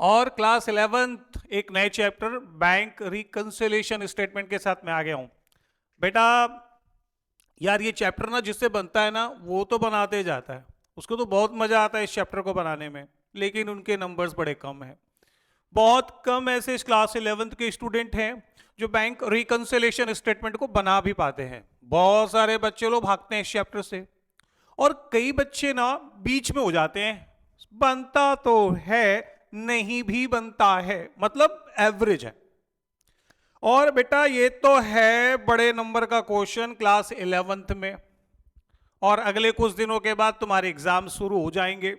और class 11th एक नए चैप्टर बैंक रिकंसिलिएशन स्टेटमेंट के साथ मैं आ गया हूं बेटा। यार ये चैप्टर ना जिससे बनता है ना वो तो बनाते जाता है, उसको तो बहुत मजा आता है इस चैप्टर को बनाने में, लेकिन उनके नंबर्स बड़े कम हैं। बहुत कम ऐसे इस क्लास 11th के स्टूडेंट हैं जो बैंक रिकंसिलिएशन स्टेटमेंट को बना भी पाते हैं। बहुत सारे बच्चे लोग भागते हैं इस चैप्टर से, और कई बच्चे ना बीच में हो जाते हैं, बनता तो है नहीं भी बनता है, मतलब एवरेज है। और बेटा ये तो है बड़े नंबर का क्वेश्चन क्लास 11th में, और अगले कुछ दिनों के बाद तुम्हारे एग्जाम शुरू हो जाएंगे।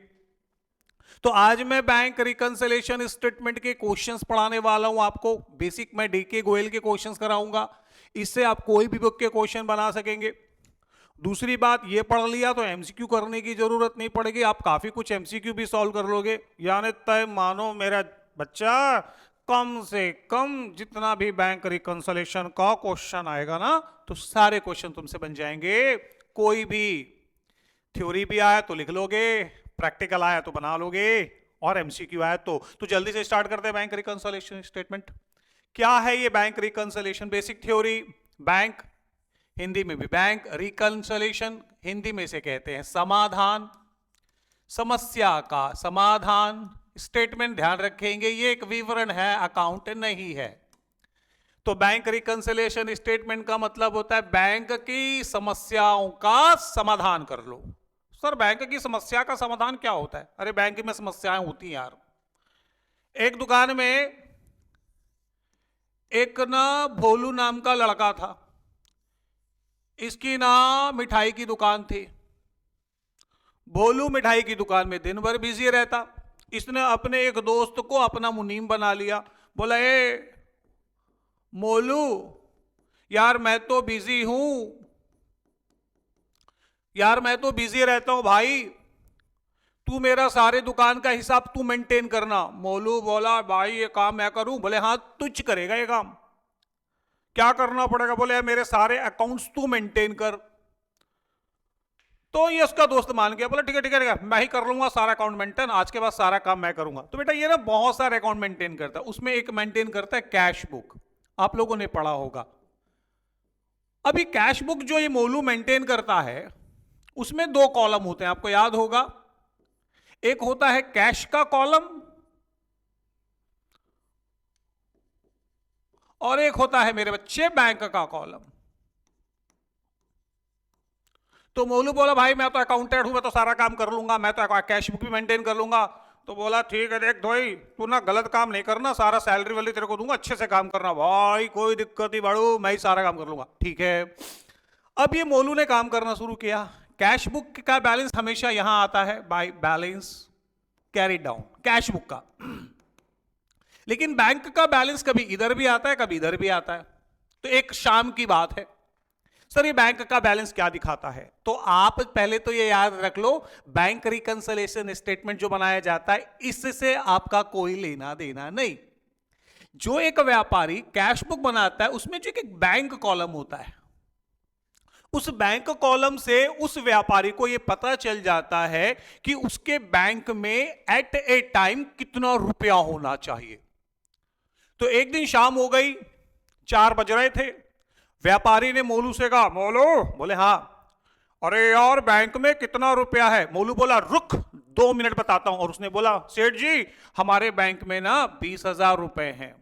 तो आज मैं बैंक रिकंसिलिएशन स्टेटमेंट के क्वेश्चंस पढ़ाने वाला हूं आपको। बेसिक मैं डीके गोयल के क्वेश्चंस कराऊंगा, इससे आप कोई भी बुक के क्वेश्चन बना सकेंगे। दूसरी बात, ये पढ़ लिया तो एमसीक्यू करने की जरूरत नहीं पड़ेगी, आप काफी कुछ एमसीक्यू भी सॉल्व कर लोगे। यानी तय मानो मेरा बच्चा, कम से कम जितना भी बैंक रिकंसिलिएशन का क्वेश्चन आएगा ना, तो सारे क्वेश्चन तुमसे बन जाएंगे। कोई भी थ्योरी भी आया तो लिख लोगे, प्रैक्टिकल आया तो बना लोगे, और एमसीक्यू आया तो जल्दी से स्टार्ट करते हैं बैंक रिकंसिलिएशन स्टेटमेंट। क्या है ये bank reconciliation? Basic theory, bank Hindi में भी बैंक, रिकंसिलिएशन हिंदी में से कहते हैं समाधान, समस्या का समाधान। स्टेटमेंट ध्यान रखेंगे ये एक विवरण है, अकाउंट नहीं है। तो बैंक रिकंसिलिएशन स्टेटमेंट का मतलब होता है बैंक की समस्याओं का समाधान कर लो। सर बैंक की समस्या का समाधान क्या होता है? अरे बैंक में समस्याएं होती हैं यार। एक दुकान में एक ना भोलू नाम का लड़का था, इसकी ना मिठाई की दुकान थी। भोलू मिठाई की दुकान में दिन भर बिजी रहता। इसने अपने एक दोस्त को अपना मुनीम बना लिया। बोला, ए मोलू यार मैं तो बिजी हूं, यार मैं तो बिजी रहता हूं भाई, तू मेरा सारे दुकान का हिसाब तू मेंटेन करना। मोलू बोला, भाई ये काम मैं करूं? बोले हाँ तुझ करेगा ये काम। क्या करना पड़ेगा? बोले मेरे सारे अकाउंट्स तू मेंटेन कर। तो ये उसका दोस्त मान गया, बोला ठीक है ठीक है ठीक है, मैं ही कर लूंगा सारा अकाउंट मेंटेन, आज के बाद सारा काम मैं करूंगा। तो बेटा ये ना बहुत सारे अकाउंट मेंटेन करता है, उसमें एक मेंटेन करता है कैश बुक, आप लोगों ने पढ़ा होगा। अभी कैश बुक जो ये मोलू मेंटेन करता है उसमें दो कॉलम होते हैं, आपको याद होगा। एक होता है कैश का कॉलम और एक होता है मेरे बच्चे बैंक का कॉलम। तो मोलू बोला, भाई मैं तो अकाउंटेंट हूं, मैं तो सारा काम कर लूंगा, मैं तो कैश बुक भी मेंटेन कर लूंगा। तो बोला ठीक है देख भाई, तू ना गलत काम नहीं करना, सारा सैलरी वाली तेरे को दूंगा, अच्छे से काम करना भाई, कोई दिक्कत नहीं बाड़ू, मैं ही सारा काम कर लूंगा। ठीक है। अब ये मोलू ने काम करना शुरू किया। कैश बुक का बैलेंस हमेशा यहां आता है, by balance carry down cash book का, लेकिन बैंक का बैलेंस कभी इधर भी आता है कभी इधर भी आता है। तो एक शाम की बात है, सर ये बैंक का बैलेंस क्या दिखाता है? तो आप पहले तो ये याद रख लो, बैंक रिकंसिलिएशन स्टेटमेंट जो बनाया जाता है इससे आपका कोई लेना देना नहीं। जो एक व्यापारी कैश बुक बनाता है उसमें जो एक बैंक कॉलम होता है, उस बैंक कॉलम से उस व्यापारी को यह पता चल जाता है कि उसके बैंक में एट ए टाइम कितना रुपया होना चाहिए। तो एक दिन शाम हो गई, 4 बज रहे थे, व्यापारी ने मोलू से कहा, मोलू? बोले हाँ। अरे यार बैंक में कितना रुपया है? मोलू बोला, रुक 2 मिनट बताता हूं। और उसने बोला, सेठ जी हमारे बैंक में ना 20,000 रुपए हैं।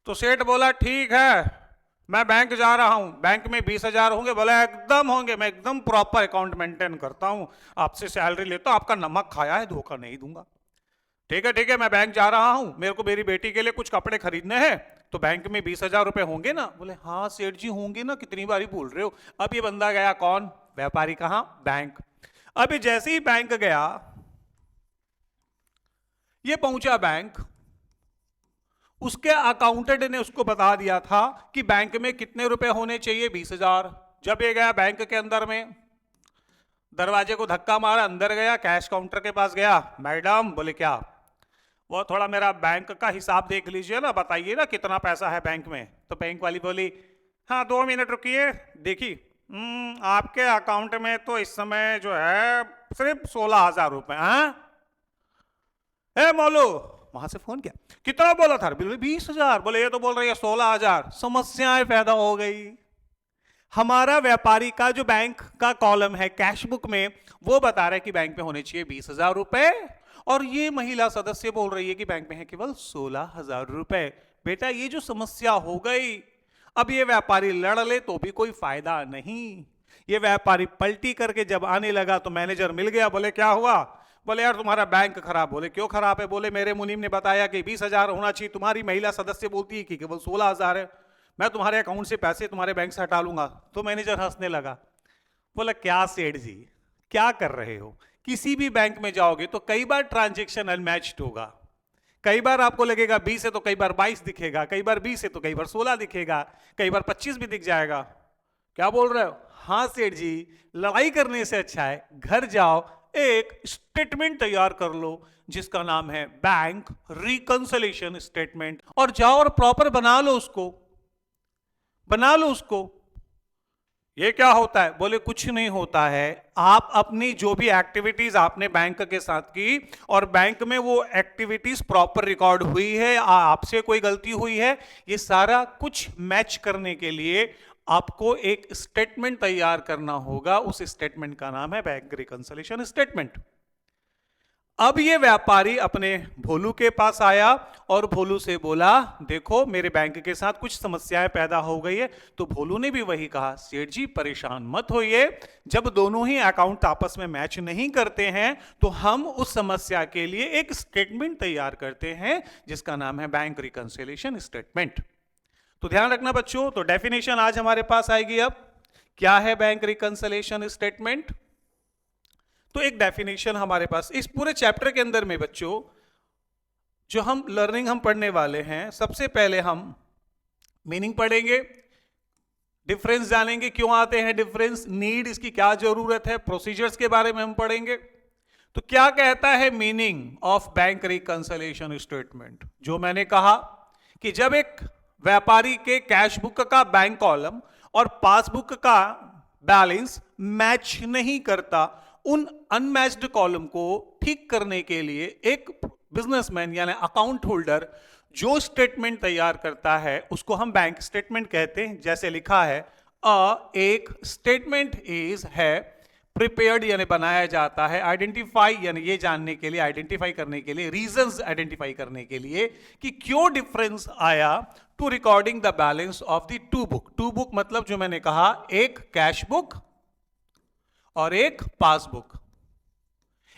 तो सेठ बोला, ठीक है मैं बैंक जा रहा हूं, बैंक में 20,000 होंगे? बोला एकदम होंगे, मैं एकदम प्रॉपर अकाउंट मेंटेन करता हूं, आपसे सैलरी लेता हूं, आपका नमक खाया है, धोखा नहीं दूंगा। ठीक है मैं बैंक जा रहा हूं, मेरे को मेरी बेटी के लिए कुछ कपड़े खरीदने हैं, तो बैंक में 20,000 रुपए होंगे ना? बोले हाँ सेठ जी होंगे ना, कितनी बारी बोल रहे हो। अब ये बंदा गया, कौन? व्यापारी। कहां? बैंक। अभी जैसे ही बैंक गया, ये पहुंचा बैंक, उसके अकाउंटेंट ने उसको बता दिया था कि बैंक में कितने रुपए होने चाहिए, 20,000। जब ये गया बैंक के अंदर में, दरवाजे को धक्का मारा, अंदर गया, कैश काउंटर के पास गया, मैडम? बोले क्या? वो थोड़ा मेरा बैंक का हिसाब देख लीजिए ना, बताइए ना कितना पैसा है बैंक में। तो बैंक वाली बोली, हाँ 2 मिनट रुकिए, देखी आपके अकाउंट में तो इस समय जो है सिर्फ 16,000 रुपए। हाँ है मोलू, वहां से फोन किया, कितना बोला था? बिल 20,000। बोले ये तो बोल रही है 16,000। समस्याएं पैदा हो गई। हमारा व्यापारी का जो बैंक का कॉलम है कैश बुक में, वो बता रहा है कि बैंक में होने चाहिए 20,000 रुपए, और ये महिला सदस्य बोल रही है कि बैंक में है केवल 16,000 रुपए। बेटा ये जो समस्या हो गई, अब ये व्यापारी लड़ ले तो भी कोई फायदा नहीं। ये व्यापारी पलटी करके जब आने लगा तो मैनेजर मिल गया। बोले क्या हुआ? बोले यार तुम्हारा बैंक खराब। बोले क्यों खराब है? बोले मेरे मुनीम ने बताया कि 20,000 होना चाहिए, तुम्हारी महिला सदस्य बोलती है कि केवल 16,000 है, मैं तुम्हारे अकाउंट से पैसे तुम्हारे बैंक से हटा लूंगा। तो मैनेजर हंसने लगा। बोला क्या सेठ जी क्या कर रहे हो? किसी भी बैंक में जाओगे तो कई बार ट्रांजैक्शन अनमैच्ड होगा, कई बार आपको लगेगा 20 है तो कई बार 22 दिखेगा, कई बार 20 है तो कई बार 16 दिखेगा, कई बार 25 भी दिख जाएगा। क्या बोल रहे हो? हाँ सेठ जी, लड़ाई करने से अच्छा है घर जाओ, एक स्टेटमेंट तैयार कर लो जिसका नाम है बैंक रिकंसिलिएशन स्टेटमेंट, और जाओ और प्रॉपर बना लो उसको, बना लो उसको। ये क्या होता है? बोले कुछ नहीं होता है, आप अपनी जो भी एक्टिविटीज आपने बैंक के साथ की और बैंक में वो एक्टिविटीज प्रॉपर रिकॉर्ड हुई है, आपसे कोई गलती हुई है, ये सारा कुछ मैच करने के लिए आपको एक स्टेटमेंट तैयार करना होगा। उस स्टेटमेंट का नाम है बैंक रिकंसिलिएशन स्टेटमेंट। अब ये व्यापारी अपने भोलू के पास आया और भोलू से बोला देखो मेरे बैंक के साथ कुछ समस्याएं पैदा हो गई है। तो भोलू ने भी वही कहा, सेठ जी परेशान मत होइए, जब दोनों ही अकाउंट आपस में मैच नहीं करते हैं तो हम उस समस्या के लिए एक स्टेटमेंट तैयार करते हैं जिसका नाम है बैंक रिकंसिलिएशन स्टेटमेंट। तो ध्यान रखना बच्चों, तो डेफिनेशन आज हमारे पास आएगी। अब क्या है बैंक रिकंसिलिएशन स्टेटमेंट? तो एक डेफिनेशन हमारे पास इस पूरे चैप्टर के अंदर में बच्चों जो हम लर्निंग हम पढ़ने वाले हैं, सबसे पहले हम मीनिंग पढ़ेंगे, डिफरेंस जानेंगे, क्यों आते हैं डिफरेंस, नीड इसकी क्या जरूरत है, प्रोसीजर्स के बारे में हम पढ़ेंगे। तो क्या कहता है meaning of bank reconciliation statement? जो मैंने कहा कि जब एक व्यापारी के कैश बुक का बैंक कॉलम और पासबुक का बैलेंस मैच नहीं करता, उन अनमैच्ड कॉलम को ठीक करने के लिए एक बिजनेसमैन यानी अकाउंट होल्डर जो स्टेटमेंट तैयार करता है उसको हम बैंक स्टेटमेंट कहते हैं। जैसे लिखा है एक स्टेटमेंट इज है प्रिपेयर्ड यानी बनाया जाता है, आइडेंटिफाई यानी ये जानने के लिए, आइडेंटिफाई करने के लिए, रीजंस आइडेंटिफाई करने के लिए कि क्यों डिफरेंस आया, to recording the balance of the two book. Two book मतलब जो मैंने कहा एक कैश बुक और एक पासबुक,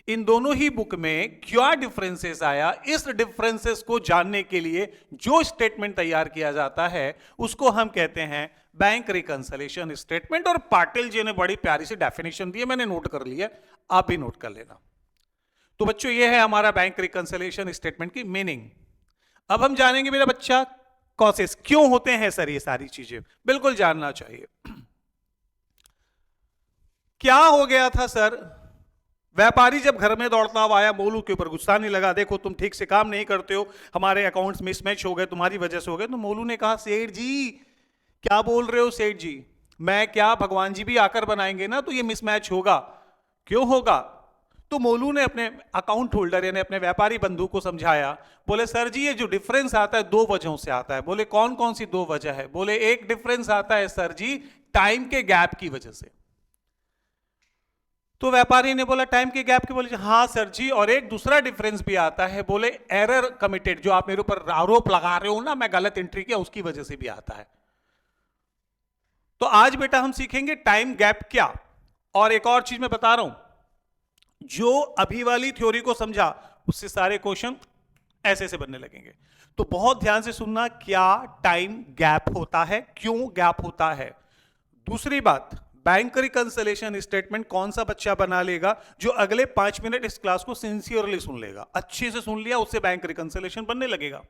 इन दोनों ही बुक में क्या डिफरेंसेस आया, इस डिफरेंसेस को जानने के लिए जो स्टेटमेंट तैयार किया जाता है उसको हम कहते हैं बैंक रिकंसिलिएशन स्टेटमेंट। और पाटिल जी ने बड़ी प्यारी सी डेफिनेशन दी है, मैंने नोट कर लिया, आप भी नोट कर लेना। तो बच्चों ये है हमारा बैंक रिकंसिलिएशन स्टेटमेंट की मीनिंग। अब हम जानेंगे मेरा बच्चा कॉसेस क्यों होते हैं सर, ये सारी चीजें बिल्कुल जानना चाहिए। क्या हो गया था सर? व्यापारी जब घर में दौड़ता हुआ आया, मोलू के ऊपर गुस्सा नहीं लगा, देखो तुम ठीक से काम नहीं करते हो, हमारे अकाउंट्स मिसमैच हो गए, तुम्हारी वजह से हो गए। तो मोलू ने कहा सेठ जी क्या बोल रहे हो सेठ जी, मैं क्या भगवान जी भी आकर बनाएंगे ना तो ये मिसमैच होगा। क्यों होगा? तो मोलू ने अपने अकाउंट होल्डर यानी अपने व्यापारी बंधु को समझाया। बोले सर जी ये जो डिफरेंस आता है दो वजहों से आता है। बोले कौन कौन सी दो वजह है? बोले एक डिफरेंस आता है सर जी टाइम के गैप की वजह से। तो व्यापारी ने बोला टाइम के गैप की? बोले हाँ सर जी, और एक दूसरा डिफरेंस भी आता है, बोले एरर कमिटेड, जो आप मेरे ऊपर आरोप लगा रहे हो ना मैं गलत एंट्री किया, उसकी वजह से भी आता है। तो आज बेटा हम सीखेंगे टाइम गैप क्या। और एक और चीज मैं बता रहा हूं, जो अभी वाली थ्योरी को समझा उससे सारे क्वेश्चन ऐसे से बनने लगेंगे। तो बहुत ध्यान से सुनना, क्या टाइम गैप होता है, क्यों गैप होता है। दूसरी बात, बैंक रिकंसिलिएशन स्टेटमेंट कौन सा बच्चा बना लेगा जो अगले 5 मिनट इस क्लास को सिंसियरली सुन लेगा, अच्छे से सुन लिया, उससे बैंक रिकंसिलिएशन बनने लगेगा।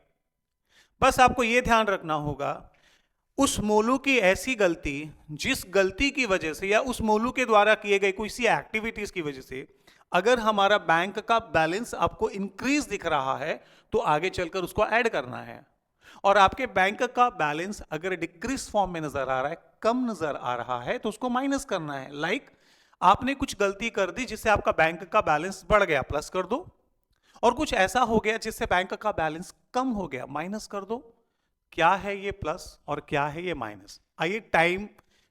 बस आपको यह ध्यान रखना होगा उस मोलू की ऐसी गलती, जिस गलती की वजह से या उस मोलू के द्वारा किए गए किसी एक्टिविटीज की वजह से अगर हमारा बैंक का बैलेंस आपको इंक्रीज दिख रहा है तो आगे चलकर उसको ऐड करना है। और आपके बैंक का बैलेंस अगर डिक्रीज फॉर्म में नजर आ रहा है, कम नजर आ रहा है, तो उसको माइनस करना है। लाइक आपने कुछ गलती कर दी जिससे आपका बैंक का बैलेंस बढ़ गया, प्लस कर दो। और कुछ ऐसा हो गया जिससे बैंक का बैलेंस कम हो गया, माइनस कर दो। क्या है ये प्लस और क्या है ये माइनस? आइए टाइम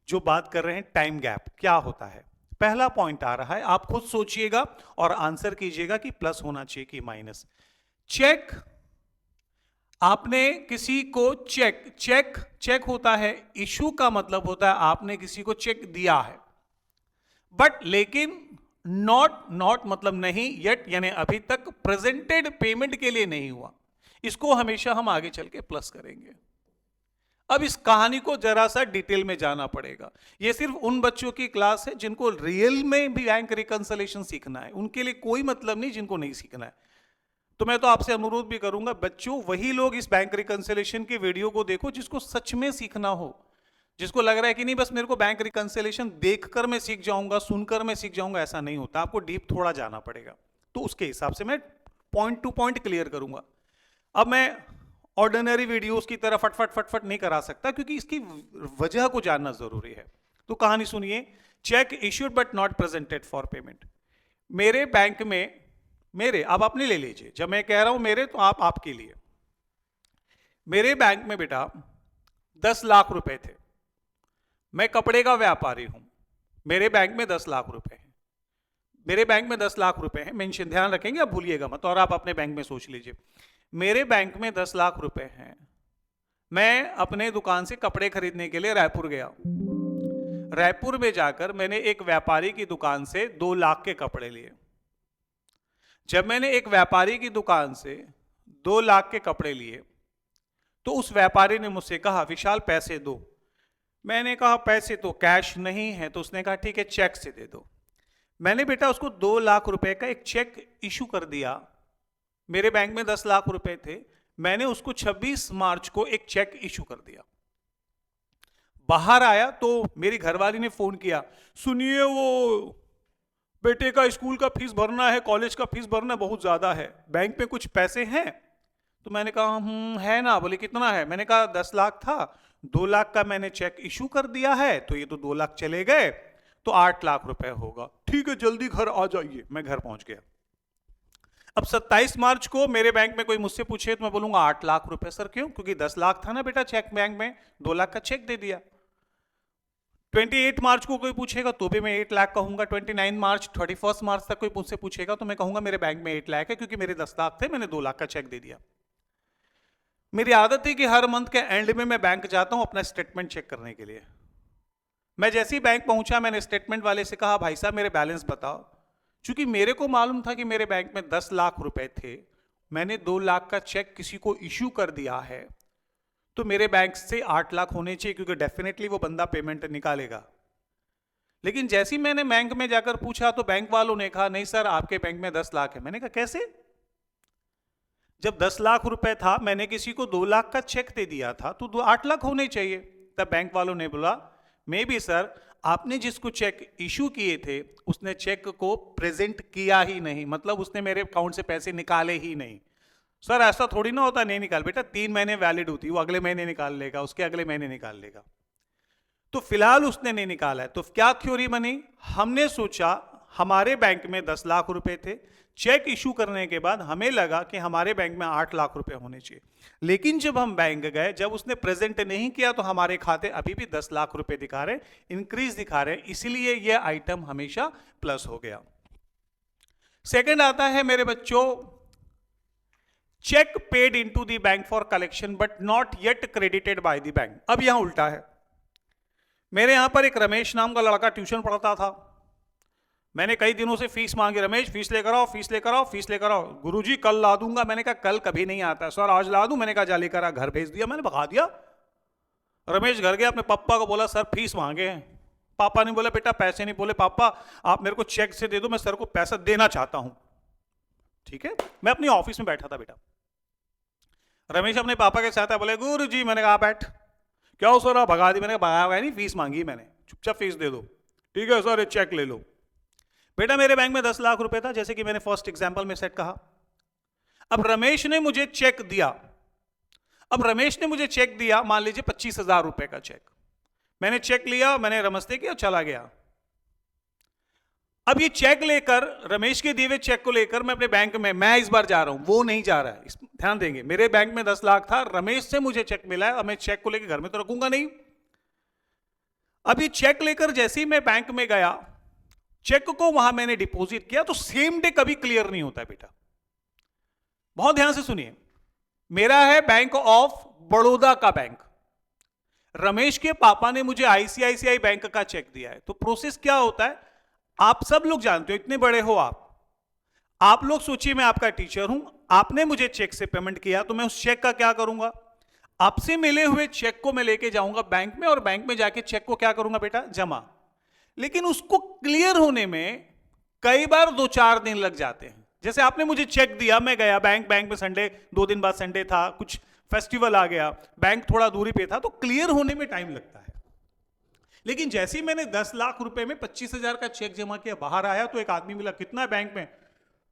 जो बात कर रहे हैं, टाइम गैप क्या होता है। पहला पॉइंट आ रहा है, आप खुद सोचिएगा और आंसर कीजिएगा कि प्लस होना चाहिए कि माइनस। चेक, आपने किसी को चेक होता है, इशू का मतलब होता है आपने किसी को चेक दिया है, बट लेकिन नॉट मतलब नहीं, येट यानी अभी तक प्रेजेंटेड पेमेंट के लिए नहीं हुआ। इसको हमेशा हम आगे चल के प्लस करेंगे। अब इस कहानी को जरा सा डिटेल में जाना पड़ेगा। ये सिर्फ उन बच्चों की क्लास है जिनको रियल में भी बैंक रिकंसिलिएशन सीखना है, उनके लिए कोई मतलब नहीं जिनको नहीं सीखना है। तो मैं तो आपसे अनुरोध भी करूंगा, बच्चों वही लोग इस बैंक रिकंसिलिएशन की वीडियो को देखो जिसको सच में सीखना हो, जिसको लग रहा है कि नहीं बस मेरे को बैंक रिकंसिलिएशन देखकर मैं सीख जाऊंगा, सुनकर मैं सीख जाऊंगा, ऐसा नहीं होता, आपको डीप थोड़ा जाना पड़ेगा। तो उसके हिसाब से मैं पॉइंट टू पॉइंट क्लियर करूंगा। अब मैं ऑर्डिनरी वीडियोस की तरह फटफट नहीं करा सकता, क्योंकि इसकी वजह को जानना जरूरी है। तो कहानी सुनिए। Check issued but not presented for payment. मेरे बैंक में, मेरे, अब अपने ले लीजिए, जब मैं कह रहा हूं मेरे तो आप आपके लिए, मेरे बैंक में बेटा 10 लाख रुपए थे। मैं कपड़े का व्यापारी हूं, मेरे बैंक में 10 लाख रुपए हैं। मेरे बैंक में 10 लाख रुपए हैं, मेंशन ध्यान रखेंगे, आप भूलिएगा मत, और आप अपने बैंक में सोच लीजिए। मेरे बैंक में 10 लाख रुपए हैं। मैं अपने दुकान से कपड़े खरीदने के लिए रायपुर गया। रायपुर में जाकर मैंने एक व्यापारी की दुकान से 2 लाख के कपड़े लिए। जब मैंने एक व्यापारी की दुकान से 2 लाख के कपड़े लिए तो उस व्यापारी ने मुझसे कहा विशाल पैसे दो। मैंने कहा पैसे तो कैश नहीं है। तो उसने कहा ठीक है चेक से दे दो। मैंने बेटा उसको 2 लाख रुपए का एक चेक इशू कर दिया। मेरे बैंक में 10 लाख रुपए थे, मैंने उसको 26 मार्च को एक चेक इशू कर दिया। बाहर आया तो मेरी घरवाली ने फोन किया, सुनिए वो बेटे का स्कूल का फीस भरना है, कॉलेज का फीस भरना बहुत ज्यादा है, बैंक में कुछ पैसे हैं? तो मैंने कहा है ना। बोले कितना है? मैंने कहा 10 लाख था, 2 लाख का मैंने चेक इशू कर दिया है, तो ये तो 2 लाख चले गए, तो 8 लाख रुपए होगा। ठीक है जल्दी घर आ जाइए। मैं घर पहुंच गया। अब 27 मार्च को मेरे बैंक में कोई मुझसे पूछे तो मैं बोलूंगा 8 लाख रुपए। सर क्यों? क्योंकि 10 लाख था ना बेटा चेक बैंक में, 2 लाख का चेक दे दिया। 28 मार्च को कोई पूछेगा तो भी मैं 8 लाख कहूंगा। 29 मार्च 31 मार्च तक कोई मुझसे पूछेगा तो मैं कहूंगा मेरे बैंक में 8 लाख है, क्योंकि मेरे 10 लाख थे, मैंने 2 लाख का चेक दे दिया। मेरी आदत है कि हर मंथ के एंड में मैं बैंक जाता हूं अपना स्टेटमेंट चेक करने के लिए। मैं जैसे ही बैंक पहुंचा मैंने स्टेटमेंट वाले से कहा भाई साहब मेरे बैलेंस बताओ। क्योंकि मेरे को मालूम था कि मेरे बैंक में 10 लाख रुपए थे, मैंने 2 लाख का चेक किसी को इश्यू कर दिया है, तो मेरे बैंक से 8 लाख होने चाहिए, क्योंकि डेफिनेटली वो बंदा पेमेंट निकालेगा। लेकिन जैसे ही मैंने बैंक में जाकर पूछा तो बैंक वालों ने कहा नहीं सर आपके बैंक में 10 लाख है। मैंने कहा कैसे? जब 10 लाख रुपए था, मैंने किसी को 2 लाख का चेक दे दिया था, तो 8 लाख होने चाहिए। तब बैंक वालों ने बोला मे बी सर आपने जिसको चेक इशू किए थे उसने चेक को प्रेजेंट किया ही नहीं, मतलब उसने मेरे अकाउंट से पैसे निकाले ही नहीं। सर ऐसा थोड़ी ना होता, नहीं निकाल बेटा, 3 महीने वैलिड होती है, वो अगले महीने निकाल लेगा, उसके अगले महीने निकाल लेगा। तो फिलहाल उसने नहीं निकाला है। तो क्या थ्योरी बनी? हमने सोचा हमारे बैंक में 10 लाख रुपए थे, चेक इशू करने के बाद हमें लगा कि हमारे बैंक में 8 लाख रुपए होने चाहिए। लेकिन जब हम बैंक गए, जब उसने प्रेजेंट नहीं किया तो हमारे खाते अभी भी 10 लाख रुपए दिखा रहे, इंक्रीज दिखा रहे, इसलिए यह आइटम हमेशा प्लस हो गया। सेकंड आता है मेरे बच्चों, cheque paid into the bank for collection but not yet credited by the bank. अब यहां उल्टा है। मेरे यहां पर एक रमेश नाम का लड़का ट्यूशन पढ़ता था। मैंने कई दिनों से फीस मांगी, रमेश फीस लेकर आओ, फीस लेकर आओ, फीस लेकर आओ। गुरुजी कल ला दूंगा। मैंने कहा कल कभी नहीं आता। सर आज ला दूं। मैंने कहा जा लेकर आ। घर भेज दिया, मैंने भगा दिया। रमेश घर गया, अपने पापा को बोला सर फीस मांगे हैं। पापा ने बोला बेटा पैसे नहीं। बोले पापा आप मेरे को चेक से दे दो, मैं सर को पैसा देना चाहता हूं। ठीक है, मैं अपनी ऑफिस में बैठा था बेटा। रमेश अपने पापा के साथ बोले गुरुजी। मैंने कहा बैठ। क्या हो सर? भगा दी। मैंने कहा भगाया हुआ नहीं, फीस मांगी मैंने, चुपचाप फीस दे दो। ठीक है सर, चेक ले लो। बेटा मेरे बैंक में 10 लाख रुपए था, जैसे कि मैंने फर्स्ट एग्जांपल में सेट कहा। अब रमेश ने मुझे चेक दिया। अब रमेश ने मुझे चेक दिया, मान लीजिए 25,000 रुपए का चेक। मैंने चेक लिया, मैंने नमस्ते किया, चला गया। अब ये चेक लेकर, रमेश के दिए हुए चेक को लेकर मैं अपने बैंक में, मैं इस बार जा रहा हूं, वो नहीं जा रहा है। ध्यान देंगे, मेरे बैंक में 10 लाख था, रमेश से मुझे चेक मिला है, अब मैं चेक को लेकर घर में तो रखूंगा नहीं। अब ये चेक लेकर जैसे ही मैं बैंक में गया, चेक को वहां मैंने डिपॉजिट किया, तो सेम डे कभी क्लियर नहीं होता है बेटा। बहुत ध्यान से सुनिए, मेरा है बैंक ऑफ बड़ौदा का बैंक, रमेश के पापा ने मुझे आईसीआईसीआई बैंक का चेक दिया है। तो प्रोसेस क्या होता है, आप सब लोग जानते हो, इतने बड़े हो आप लोग सोचिए मैं आपका टीचर हूं, आपने मुझे चेक से पेमेंट किया, तो मैं उस चेक का क्या करूंगा, आपसे मिले हुए चेक को मैं लेके जाऊंगा बैंक में, और बैंक में जाके चेक को क्या करूंगा बेटा, जमा। लेकिन उसको क्लियर होने में कई बार 2-4 दिन लग जाते हैं। जैसे आपने मुझे चेक दिया, मैं गया बैंक में संडे, 2 दिन बाद संडे था, कुछ फेस्टिवल आ गया, बैंक थोड़ा दूरी पे था, तो क्लियर होने में टाइम लगता है। लेकिन जैसे ही मैंने 10 लाख रुपए में 25,000 का चेक जमा किया, बाहर आया तो एक आदमी मिला, कितना है बैंक में,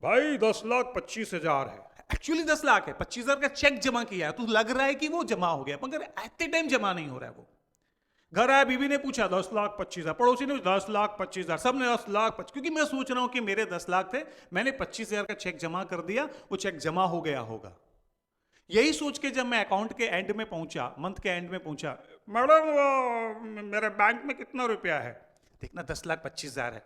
भाई 10,25,000 है। एक्चुअली 10 लाख है, 25,000 का चेक जमा किया है, तो लग रहा है कि वो जमा हो गया, मगर एट द टाइम जमा नहीं हो रहा है। वो घर आया, बीवी ने पूछा 10,25,000, पड़ोसी ने 10,25,000, सबने 10,25,000, क्योंकि मैं सोच रहा हूं कि मेरे 10 लाख थे, मैंने 25,000 का चेक जमा कर दिया, वो चेक जमा हो गया होगा। यही सोच के जब मैं अकाउंट के एंड में पहुंचा, मंथ के एंड में पहुंचा, मैडम मेरे बैंक में कितना रुपया है, देखना 10,25,000 है।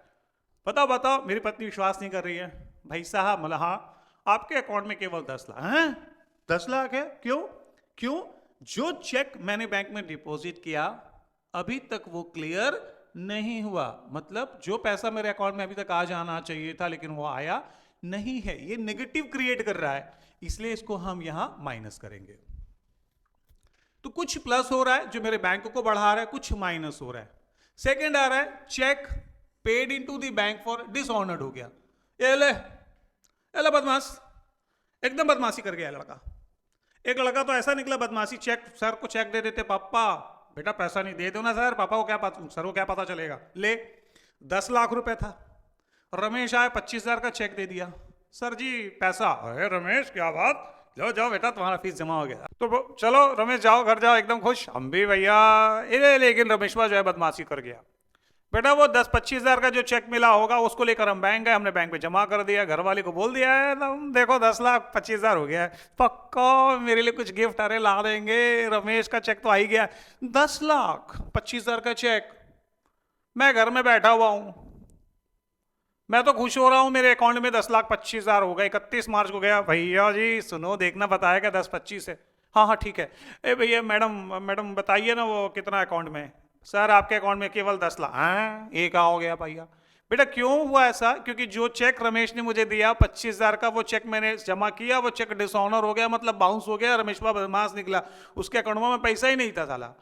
बताओ, मेरी पत्नी विश्वास नहीं कर रही है। भाई साहब, मतलब हाँ, आपके अकाउंट में केवल 10 लाख हैं। 10 लाख है, क्यों? जो चेक मैंने बैंक में डिपॉजिट किया अभी तक वो क्लियर नहीं हुआ, मतलब जो पैसा मेरे अकाउंट में अभी तक आ जाना चाहिए था, लेकिन वो आया नहीं है। ये नेगेटिव क्रिएट कर रहा है, इसलिए इसको हम यहां माइनस करेंगे। तो कुछ प्लस हो रहा है जो मेरे बैंक को बढ़ा रहा है, कुछ माइनस हो रहा है। सेकंड आ रहा है, cheque paid into the bank for dishonoured हो गया। ये ले बदमाश, एकदम बदमाशी कर गया लड़का। एक लड़का तो ऐसा निकला बदमाशी, चेक सर को चेक दे देते, पापा बेटा पैसा नहीं, दे दो ना सर, पापा को क्या पता, सर को क्या पता चलेगा, ले 10 लाख रुपए था। रमेश आया, 25,000 का चेक दे दिया, सर जी पैसा। अरे रमेश क्या बात, जाओ बेटा तुम्हारा फीस जमा हो गया। तो चलो रमेश जाओ, घर जाओ, एकदम खुश, हम भी भैया। लेकिन रमेशवा जो है बदमाशी कर गया। बेटा वो 10-25,000 का जो चेक मिला होगा उसको लेकर हम बैंक गए, हमने बैंक में जमा कर दिया, घर वाले को बोल दिया है देखो 10,25,000 हो गया है, पक्का मेरे लिए कुछ गिफ्ट अरे ला देंगे, रमेश का चेक तो आ ही गया। 10,25,000 का चेक, मैं घर में बैठा हुआ हूं, मैं तो खुश हो रहा हूं, मेरे अकाउंट में 10,25,000 हो गए। 31 मार्च को गया, भैया जी सुनो, देखना बताएगा 10-25 है। हाँ ठीक है। ए भैया मैडम बताइए ना वो कितना अकाउंट में। सर आपके अकाउंट में केवल 10 लाख। हाँ ये क्या हो गया भैया। बेटा क्यों हुआ ऐसा, क्योंकि जो चेक रमेश ने मुझे दिया 25,000 का, वो चेक मैंने जमा किया, वो चेक डिसऑनर हो गया, मतलब बाउंस हो गया, रमेश बदमाश निकला, उसके अकाउंट में पैसा ही नहीं था साला,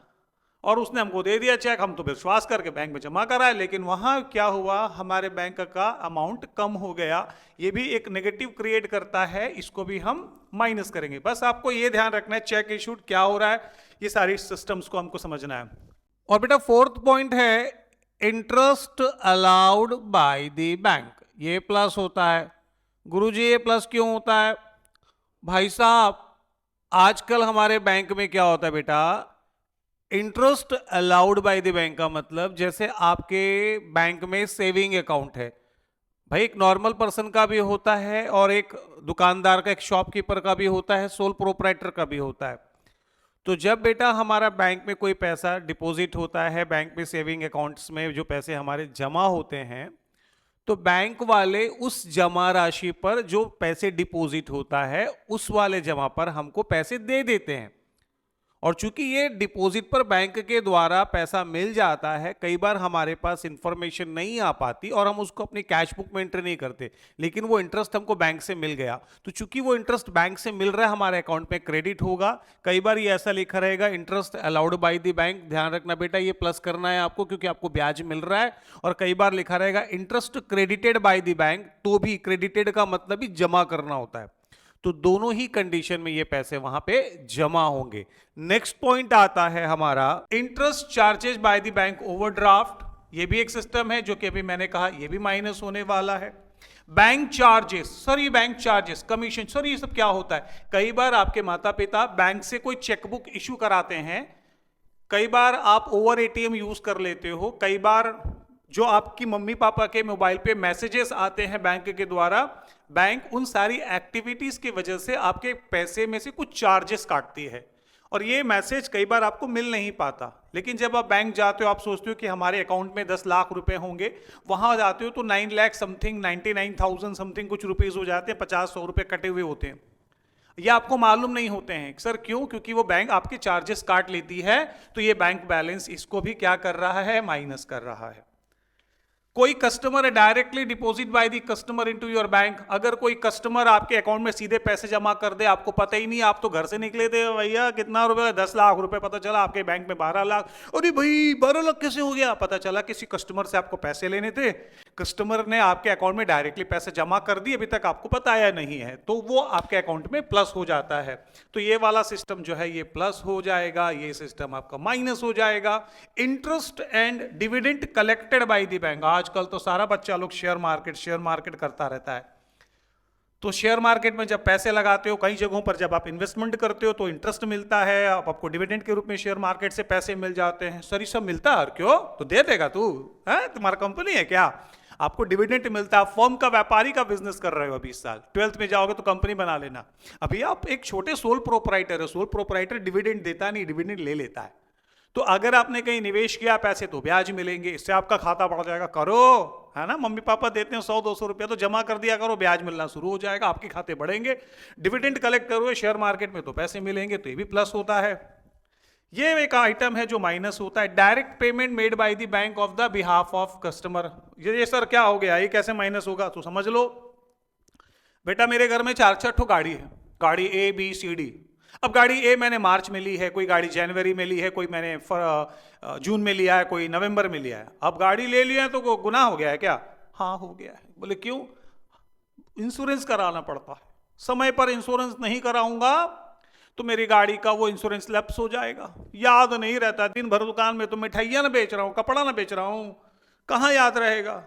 और उसने हमको दे दिया चेक, हम तो विश्वास करके बैंक में जमा कराए, लेकिन वहां क्या हुआ, हमारे बैंक का अमाउंट कम हो गया। ये भी एक नेगेटिव क्रिएट करता है, इसको भी हम माइनस करेंगे। बस आपको ये ध्यान रखना है चेक इशूड क्या हो रहा है, ये सारी सिस्टम्स को हमको समझना है। और बेटा फोर्थ पॉइंट है interest allowed by the bank, ये प्लस होता है। गुरुजी ये प्लस क्यों होता है? भाई साहब आजकल हमारे बैंक में क्या होता है बेटा, interest allowed by the bank का मतलब, जैसे आपके बैंक में सेविंग अकाउंट है, भाई एक नॉर्मल पर्सन का भी होता है और एक दुकानदार का, एक शॉपकीपर का भी होता है, सोल प्रोप्राइटर का भी होता है। तो जब बेटा हमारा बैंक में कोई पैसा डिपॉजिट होता है, बैंक में सेविंग अकाउंट्स में जो पैसे हमारे जमा होते हैं, तो बैंक वाले उस जमा राशि पर जो पैसे डिपॉजिट होता है उस वाले जमा पर हमको पैसे दे देते हैं। और चूंकि ये डिपॉजिट पर बैंक के द्वारा पैसा मिल जाता है, कई बार हमारे पास इंफॉर्मेशन नहीं आ पाती और हम उसको अपनी कैश बुक में एंट्री नहीं करते, लेकिन वो इंटरेस्ट हमको बैंक से मिल गया, तो चूंकि वो इंटरेस्ट बैंक से मिल रहा है हमारे अकाउंट में क्रेडिट होगा। कई बार ये ऐसा लिखा रहेगा interest allowed by the bank, ध्यान रखना बेटा ये प्लस करना है आपको क्योंकि आपको ब्याज मिल रहा है। और कई बार लिखा रहेगा interest credited by the bank, तो भी क्रेडिटेड का मतलब ही जमा करना होता है, तो दोनों ही कंडीशन में ये पैसे वहां पे जमा होंगे। नेक्स्ट पॉइंट आता है हमारा interest charges bye the bank overdraft, ये भी एक सिस्टम है जो कि अभी मैंने कहा ये भी माइनस होने वाला है। बैंक चार्जेस, सर ये बैंक चार्जेस, कमीशन, सर ये सब क्या होता है? कई बार आपके माता पिता बैंक से कोई चेकबुक इशू कराते हैं, कई बार आप ओवर एटीएम यूज कर लेते हो, कई बार जो आपकी मम्मी पापा के मोबाइल पे मैसेजेस आते हैं बैंक के द्वारा, बैंक उन सारी एक्टिविटीज की वजह से आपके पैसे में से कुछ चार्जेस काटती है, और ये मैसेज कई बार आपको मिल नहीं पाता। लेकिन जब आप बैंक जाते हो, आप सोचते हो कि हमारे अकाउंट में 10 लाख रुपए होंगे, वहां जाते हो तो 9 लाख समथिंग, 99,000 समथिंग कुछ रुपीज हो जाते हैं, 50-100 रुपए कटे हुए होते हैं। ये आपको मालूम नहीं होते हैं। सर क्यों? क्योंकि वो बैंक आपके चार्जेस काट लेती है, तो ये बैंक बैलेंस इसको भी क्या कर रहा है? माइनस कर रहा है। कोई customer directly deposit by the customer into your bank, अगर कोई कस्टमर आपके अकाउंट में सीधे पैसे जमा कर दे, आपको पता ही नहीं, आप तो घर से निकले थे, भैया कितना रुपए? 10 लाख रुपए, पता चला आपके बैंक में 12 लाख। अरे भाई 12 लाख कैसे हो गया? पता चला किसी कस्टमर से आपको पैसे लेने थे, कस्टमर ने आपके अकाउंट में डायरेक्टली पैसे जमा कर दिए, अभी तक आपको बताया नहीं है, तो वो आपके अकाउंट में प्लस हो जाता है। तो ये वाला सिस्टम जो है ये प्लस हो जाएगा, ये सिस्टम आपका माइनस हो जाएगा। Interest and dividend collected by the bank, आजकल तो सारा बच्चा लोग शेयर मार्केट करता रहता है। तो शेयर मार्केट में जब पैसे लगाते हो, कई जगहों पर जब आप इन्वेस्टमेंट करते हो तो इंटरेस्ट मिलता है, आपको डिविडेंड के रूप में शेयर मार्केट से पैसे मिल जाते हैं। सर ये सब मिलता है? क्यों? तो दे देगा तू, है तुम्हारा कंपनी है क्या? आपको डिविडेंड मिलता है। फर्म का, व्यापारी का बिजनेस कर रहे हो अभी इस साल, 12th में जाओगे तो कंपनी बना लेना। अभी आप एक छोटे सोल प्रोपराइटर है, सोल प्रोपराइटर डिविडेंड देता नहीं, डिविडेंड ले लेता है। तो अगर आपने कहीं निवेश किया पैसे तो ब्याज मिलेंगे, इससे आपका खाता बढ़ जाएगा। करो, है ना, मम्मी पापा देते हैं 100-200 रुपया, तो जमा कर दिया करो, ब्याज मिलना शुरू हो जाएगा, आपके खाते बढ़ेंगे। डिविडेंड कलेक्ट करोगे शेयर मार्केट में तो पैसे मिलेंगे, तो ये भी प्लस होता है। ये एक आइटम है जो माइनस होता है। Direct payment made by the bank of the behalf of customer. ये सर क्या हो गया, ये कैसे माइनस होगा? तो समझ लो बेटा, मेरे घर में 4-4 ठो गाड़ी है, गाड़ी ए बी सी डी। अब गाड़ी ए मैंने मार्च में ली है, कोई गाड़ी जनवरी में ली है, कोई मैंने जून में लिया है, कोई नवंबर में लिया है। अब गाड़ी ले लिया है तो गुनाह हो गया है क्या? हाँ हो गया है। बोले क्यों? इंश्योरेंस कराना पड़ता है, समय पर इंश्योरेंस नहीं कराऊंगा तो मेरी गाड़ी का वो इंश्योरेंस लैप्स हो जाएगा। याद नहीं रहता, दिन भर दुकान में तो मिठाइयां ना बेच रहा हूं, कपड़ा ना बेच रहा हूं, कहां याद रहेगा?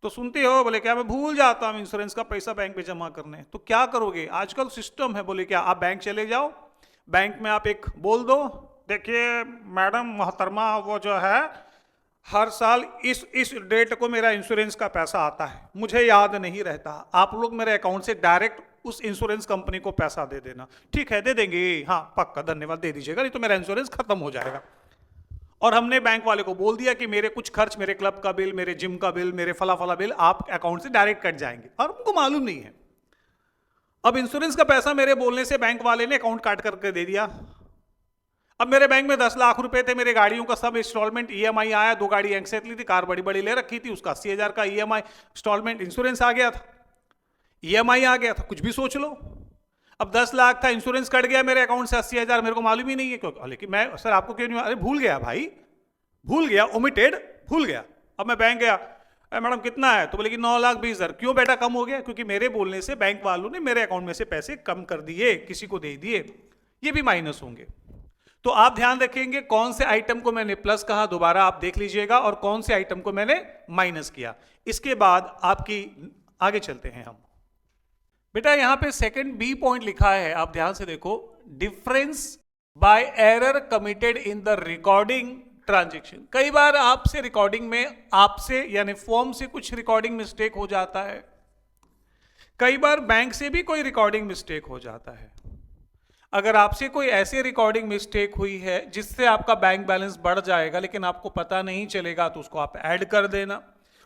तो सुनते हो, बोले क्या मैं भूल जाता हूं इंश्योरेंस का पैसा बैंक में जमा करने। तो क्या करोगे? आजकल सिस्टम है, बोले क्या आप बैंक चले जाओ, बैंक में आप एक बोल दो, देखिए मैडम मोहतरमा, वो जो है हर साल इस डेट को मेरा इंश्योरेंस का पैसा आता है, मुझे याद नहीं रहता, आप लोग मेरे अकाउंट से डायरेक्ट उस इंश्योरेंस कंपनी को पैसा दे देना। ठीक है, दे देंगे, हाँ पक्का, धन्यवाद, दे दीजिएगा, नहीं तो मेरा इंश्योरेंस खत्म हो जाएगा। और हमने बैंक वाले को बोल दिया कि मेरे कुछ खर्च, मेरे क्लब का बिल, मेरे जिम का बिल, मेरे फला फला बिल आप अकाउंट से डायरेक्ट कट जाएंगे, और उनको मालूम नहीं है। अब इंश्योरेंस का पैसा मेरे बोलने से बैंक वाले ने अकाउंट काट करके दे दिया। अब मेरे बैंक में 10 लाख रुपए थे, मेरे गाड़ियों का सब इंस्टॉलमेंट ईएमआई आया, 2 गाड़ी एक्सेट ली थी, कार बड़ी बड़ी ले रखी थी, उसका 80,000 का ईएमआई इंस्टॉलमेंट इंश्योरेंस आ गया था, ईएमआई आ गया था, कुछ भी सोच लो। अब 10 लाख था, इंश्योरेंस कट गया मेरे अकाउंट से 80,000, मेरे को मालूम ही नहीं है क्यों। लेकिन मैं, सर आपको क्यों नहीं? अरे भूल गया भाई, भूल गया, ओमिटेड, भूल गया। अब मैं बैंक गया, मैडम कितना है? तो बोले कि 9,20,000। क्यों बेटा कम हो गया? क्योंकि मेरे बोलने से बैंक वालों ने मेरे अकाउंट में से पैसे कम कर दिए, किसी को दे दिए, ये भी माइनस होंगे। तो आप ध्यान रखेंगे कौन से आइटम को मैंने प्लस कहा, दोबारा आप देख लीजिएगा, और कौन से आइटम को मैंने माइनस किया। इसके बाद आपकी आगे चलते हैं हम। बेटा यहां पे सेकंड बी पॉइंट लिखा है, आप ध्यान से देखो, difference bye error committed in the recording transaction. कई बार आपसे रिकॉर्डिंग में, आपसे यानी फॉर्म से कुछ रिकॉर्डिंग मिस्टेक हो जाता है, कई बार बैंक से भी कोई रिकॉर्डिंग मिस्टेक हो जाता है। अगर आपसे कोई ऐसी रिकॉर्डिंग मिस्टेक हुई है जिससे आपका बैंक बैलेंस बढ़ जाएगा लेकिन आपको पता नहीं चलेगा, तो उसको आप ऐड कर देना।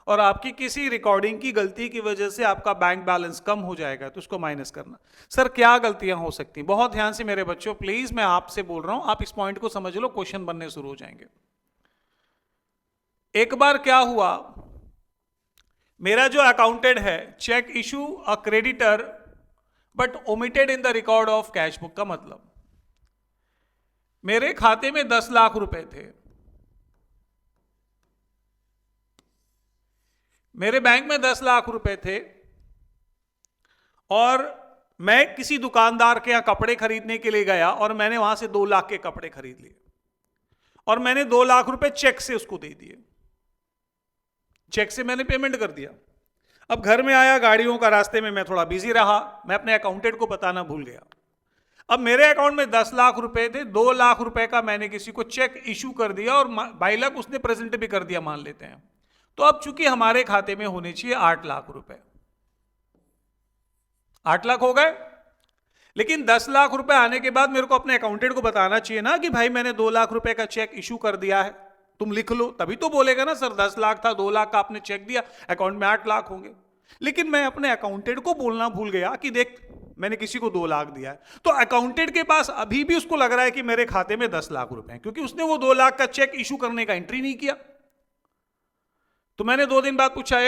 और आपकी किसी रिकॉर्डिंग की गलती की वजह से आपका बैंक बैलेंस कम हो जाएगा, तो उसको माइनस करना। सर क्या गलतियां हो सकती हैं? बहुत ध्यान से मेरे बच्चों, प्लीज मैं आपसे बोल रहा हूं, आप इस पॉइंट को समझ लो, क्वेश्चन बनने शुरू हो जाएंगे। एक बार क्या हुआ, मेरा जो अकाउंटेंट है, cheque issue a creditor but omitted in the record of cash book. का मतलब मेरे खाते में 10 लाख रुपए थे, मेरे बैंक में 10 लाख रुपए थे, और मैं किसी दुकानदार के यहां कपड़े खरीदने के लिए गया और मैंने वहां से 2 लाख के कपड़े खरीद लिए, और मैंने 2 लाख रुपए चेक से उसको दे दिए, चेक से मैंने पेमेंट कर दिया। अब घर में आया, गाड़ियों का रास्ते में मैं थोड़ा बिजी रहा, मैं अपने अकाउंटेंट को बताना भूल गया। अब मेरे अकाउंट में 10 लाख रुपए थे, 2 लाख रुपए का मैंने किसी को चेक इशू कर दिया और 22 लाख उसने प्रेजेंट भी कर दिया, मान लेते हैं। तो अब चूंकि हमारे खाते में होने चाहिए 8 लाख रुपए, 8 लाख हो गए, लेकिन 10 लाख रुपए आने के बाद मेरे को अपने अकाउंटेंट को बताना चाहिए ना कि भाई मैंने 2 लाख रुपए का चेक इशू कर दिया है, तुम लिख लो, तभी तो बोलेगा ना सर 10 लाख था, 2 लाख का आपने चेक दिया, अकाउंट में 8 लाख होंगे। लेकिन मैं अपने अकाउंटेंट को बोलना भूल गया कि देख मैंने किसी को 2 लाख दिया है, तो अकाउंटेंट के पास अभी भी उसको लग रहा है कि मेरे खाते में 10 लाख रुपए हैं, क्योंकि उसने वो 2 लाख का चेक इशू करने का एंट्री नहीं किया। तो मैंने 2 दिन बाद पूछा,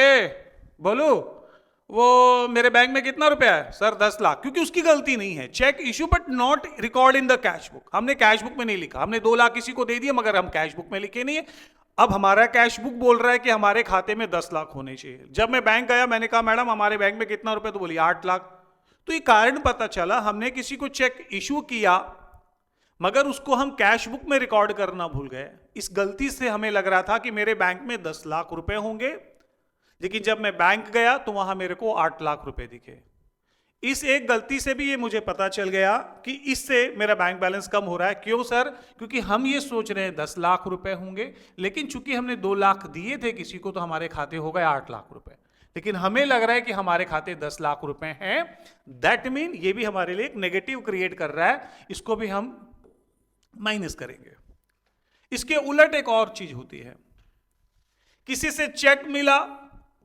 बोलो वो मेरे बैंक में कितना रुपया है? सर 10 लाख, क्योंकि उसकी गलती नहीं है, cheque issue but not record in the cash book, हमने कैश बुक में नहीं लिखा, हमने 2 लाख किसी को दे दिया मगर हम कैश बुक में लिखे नहीं है। अब हमारा कैश बुक बोल रहा है कि हमारे खाते में 10 लाख होने चाहिए। जब मैं बैंक गया मैंने कहा मैडम हमारे बैंक में कितना रुपया? तो बोली 8 लाख। तो ये कारण पता चला, हमने किसी को चेक इशू किया मगर उसको हम कैश बुक में रिकॉर्ड करना भूल गए। इस गलती से हमें लग रहा था कि मेरे बैंक में 10 लाख रुपए होंगे, लेकिन जब मैं बैंक गया तो वहां मेरे को 8 लाख रुपए दिखे। इस एक गलती से भी ये मुझे पता चल गया कि इससे मेरा बैंक बैलेंस कम हो रहा है। क्यों सर? क्योंकि हम ये सोच रहे हैं 10 लाख रुपए होंगे, लेकिन चूंकि हमने 2 लाख दिए थे किसी को तो हमारे खाते हो गए 8 लाख रुपए, लेकिन हमें लग रहा है कि हमारे खाते 10 लाख रुपए हैं। दैट मीन ये भी हमारे लिए एक नेगेटिव क्रिएट कर रहा है, इसको भी हम माइनस करेंगे। इसके उलट एक और चीज होती है, किसी से चेक मिला,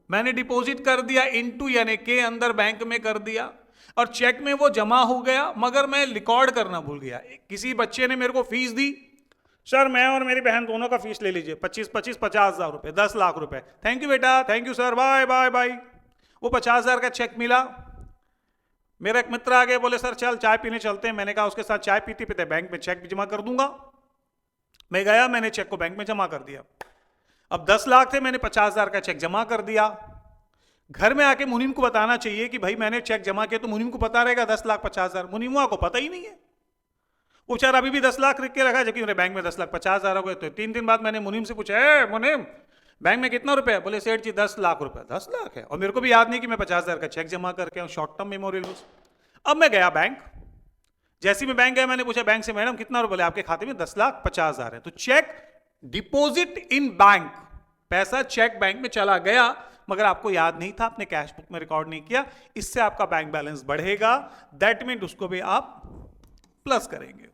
मैंने डिपॉजिट कर दिया इनटू यानी के अंदर बैंक में कर दिया और चेक में वो जमा हो गया मगर मैं रिकॉर्ड करना भूल गया। किसी बच्चे ने मेरे को फीस दी, सर मैं और मेरी बहन दोनों का फीस ले लीजिए 50,000 रुपए, 10 लाख रुपए। थैंक यू बेटा, thank you sir, bye bye bye. वो 50,000 का चेक मिला, मेरा एक मित्र आ गए, बोले सर चल चाय पीने चलते हैं। मैंने कहा उसके साथ चाय पीते पीते बैंक में चेक भी जमा कर दूंगा। मैं गया, मैंने चेक को बैंक में जमा कर दिया। अब 10 लाख थे, मैंने 50,000 का चेक जमा कर दिया। घर में आके मुनीम को बताना चाहिए कि भाई मैंने चेक जमा किया, तो मुनीम को पता रहेगा 10 लाख 50,000। मुनीमुआ को पता ही नहीं है, वो बेचारा अभी भी 10 लाख लिख के रखा है, जबकि मेरे बैंक में 10 लाख 50,000 हो गए। तो 3 दिन बाद मैंने मुनीम से पूछा, मुनीम बैंक में कितना रुपया? बोले सेठ जी 10 लाख रुपया। 10 लाख है, और मेरे को भी याद नहीं कि मैं 50,000 का चेक जमा करके आऊं, शॉर्ट टर्म मेमोरी लॉस। अब मैं गया बैंक, जैसे ही मैं बैंक गया मैंने पूछा बैंक से, मैडम कितना रुपया? बोले आपके खाते में 10 लाख 50,000 है। तो चेक डिपॉजिट इन बैंक, पैसा चेक बैंक में चला गया मगर आपको याद नहीं था, आपने कैश बुक में रिकॉर्ड नहीं किया। इससे आपका बैंक बैलेंस बढ़ेगा, दैट मीन उसको भी आप प्लस करेंगे।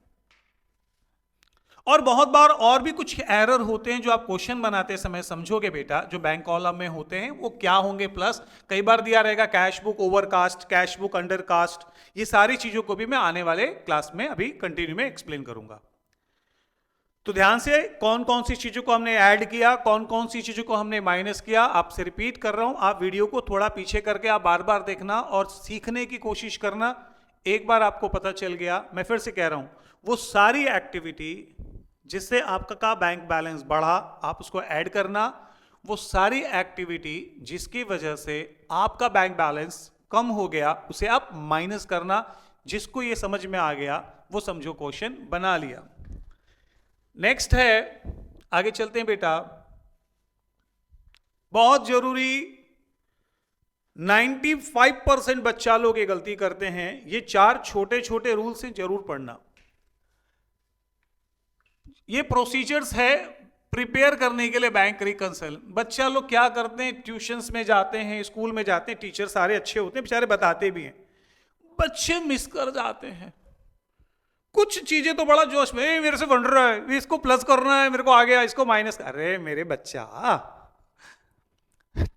और बहुत बार और भी कुछ एरर होते हैं जो आप क्वेश्चन बनाते समय समझोगे बेटा, जो बैंक कॉलम में होते हैं वो क्या होंगे प्लस। कई बार दिया रहेगा cash book overcast, cash book undercast, ये सारी चीजों को भी मैं आने वाले क्लास में अभी कंटिन्यू में एक्सप्लेन करूंगा। तो ध्यान से कौन कौन सी चीजों को हमने ऐड किया, कौन कौन सी चीजों को हमने माइनस किया, आपसे रिपीट कर रहा हूं, आप वीडियो को थोड़ा पीछे करके आप बार बार देखना और सीखने की कोशिश करना। एक बार आपको पता चल गया, मैं फिर से कह रहा हूं, वो सारी एक्टिविटी जिससे आपका बैंक बैलेंस बढ़ा आप उसको ऐड करना, वो सारी एक्टिविटी जिसकी वजह से आपका बैंक बैलेंस कम हो गया उसे आप माइनस करना। जिसको ये समझ में आ गया वो समझो क्वेश्चन बना लिया। नेक्स्ट है, आगे चलते हैं बेटा, बहुत जरूरी 95% बच्चा लोग ये गलती करते हैं। ये 4 छोटे छोटे रूल से जरूर पढ़ना। ये प्रोसीजर्स है प्रिपेयर करने के लिए बैंक रिकंसिल। बच्चा लोग क्या करते हैं, ट्यूशंस में जाते हैं, स्कूल में जाते हैं, टीचर सारे अच्छे होते हैं, बेचारे बताते भी हैं, बच्चे मिस कर जाते हैं कुछ चीजें। तो बड़ा जोश में मेरे से बन रहा है, इसको प्लस करना है, मेरे को आ गया, इसको माइनस। अरे मेरे बच्चा,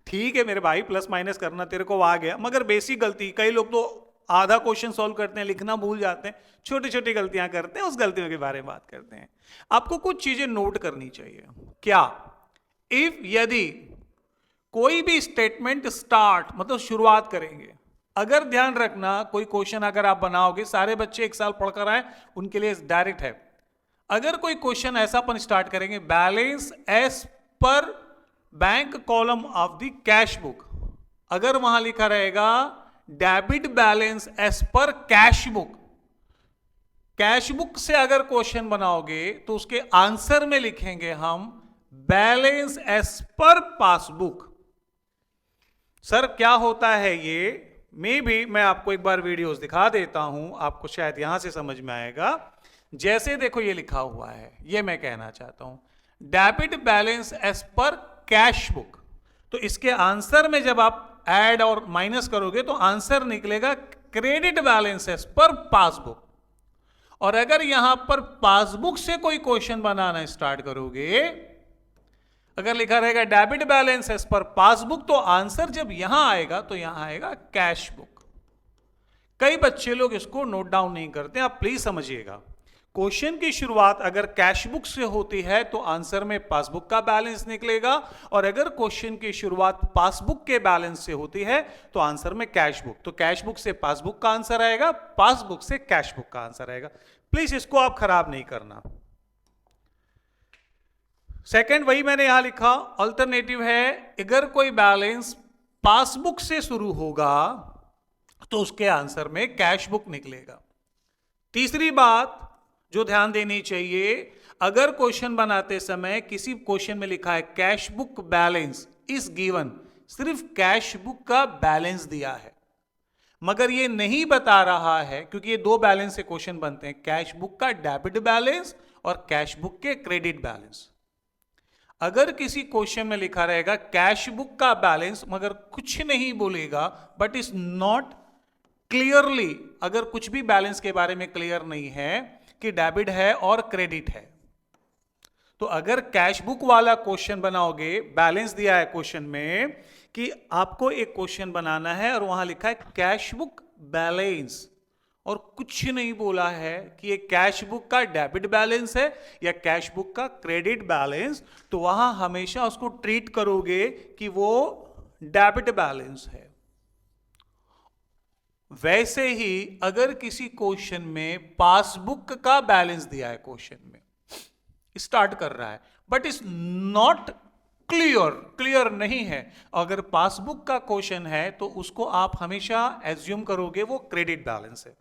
ठीक है मेरे भाई, प्लस माइनस करना तेरे को आ गया, मगर बेसिक गलती, कई लोग तो आधा क्वेश्चन सॉल्व करते हैं, लिखना भूल जाते हैं, छोटी छोटी गलतियां करते हैं, उस गलतियों के बारे में बात करते हैं। आपको कुछ चीजें नोट करनी चाहिए। क्या? इफ यदि कोई भी स्टेटमेंट स्टार्ट मतलब शुरुआत करेंगे, अगर ध्यान रखना कोई क्वेश्चन अगर आप बनाओगे, सारे बच्चे एक साल पढ़कर आए उनके लिए डायरेक्ट है। अगर कोई क्वेश्चन ऐसा अपन स्टार्ट करेंगे, balance as per bank column of the cash book, अगर वहां लिखा रहेगा debit balance as per cash book, cash book से अगर क्वेश्चन बनाओगे तो उसके आंसर में लिखेंगे हम balance as per passbook. Sir क्या होता है ये, मैं आपको एक बार वीडियोस दिखा देता हूं, आपको शायद यहां से समझ में आएगा। जैसे देखो ये लिखा हुआ है, ये मैं कहना चाहता हूं debit balance as per cash book. तो इसके आंसर में जब आप ऐड और माइनस करोगे तो आंसर निकलेगा credit balance as per passbook. और अगर यहां पर पासबुक से कोई क्वेश्चन बनाना स्टार्ट करोगे, अगर लिखा रहेगा debit balance as per passbook, तो आंसर जब यहां आएगा तो यहां आएगा कैश बुक। कई बच्चे लोग इसको नोट डाउन नहीं करते, आप प्लीज समझिएगा। क्वेश्चन की शुरुआत अगर कैश बुक से होती है तो आंसर में पासबुक का बैलेंस निकलेगा, और अगर क्वेश्चन की शुरुआत पासबुक के बैलेंस से होती है तो आंसर में कैश बुक। तो कैश बुक से पासबुक का आंसर आएगा, पासबुक से कैश बुक का आंसर आएगा। प्लीज इसको आप खराब नहीं करना। सेकंड, वही मैंने यहां लिखा, अल्टरनेटिव है, अगर कोई बैलेंस पासबुक से शुरू होगा तो उसके आंसर में कैश बुक निकलेगा। तीसरी बात जो ध्यान देनी चाहिए, अगर क्वेश्चन बनाते समय किसी क्वेश्चन में लिखा है cash book balance is given, सिर्फ कैश बुक का बैलेंस दिया है, मगर ये नहीं बता रहा है, क्योंकि ये दो बैलेंस से क्वेश्चन बनते हैं, कैश बुक का डेबिट बैलेंस और कैश बुक के क्रेडिट बैलेंस। अगर किसी क्वेश्चन में लिखा रहेगा कैश बुक का बैलेंस मगर कुछ नहीं बोलेगा, बट इज नॉट क्लियरली, अगर कुछ भी बैलेंस के बारे में क्लियर नहीं है कि डेबिट है और क्रेडिट है, तो अगर कैश बुक वाला क्वेश्चन बनाओगे, बैलेंस दिया है क्वेश्चन में कि आपको एक क्वेश्चन बनाना है और वहां लिखा है कैश बुक बैलेंस और कुछ नहीं बोला है कि ये कैश बुक का डेबिट बैलेंस है या कैश बुक का क्रेडिट बैलेंस, तो वहां हमेशा उसको ट्रीट करोगे कि वो डेबिट बैलेंस है। वैसे ही अगर किसी क्वेश्चन में पासबुक का बैलेंस दिया है, क्वेश्चन में स्टार्ट कर रहा है बट इज नॉट क्लियर नहीं है, अगर पासबुक का क्वेश्चन है तो उसको आप हमेशा एज्यूम करोगे वो क्रेडिट बैलेंस है।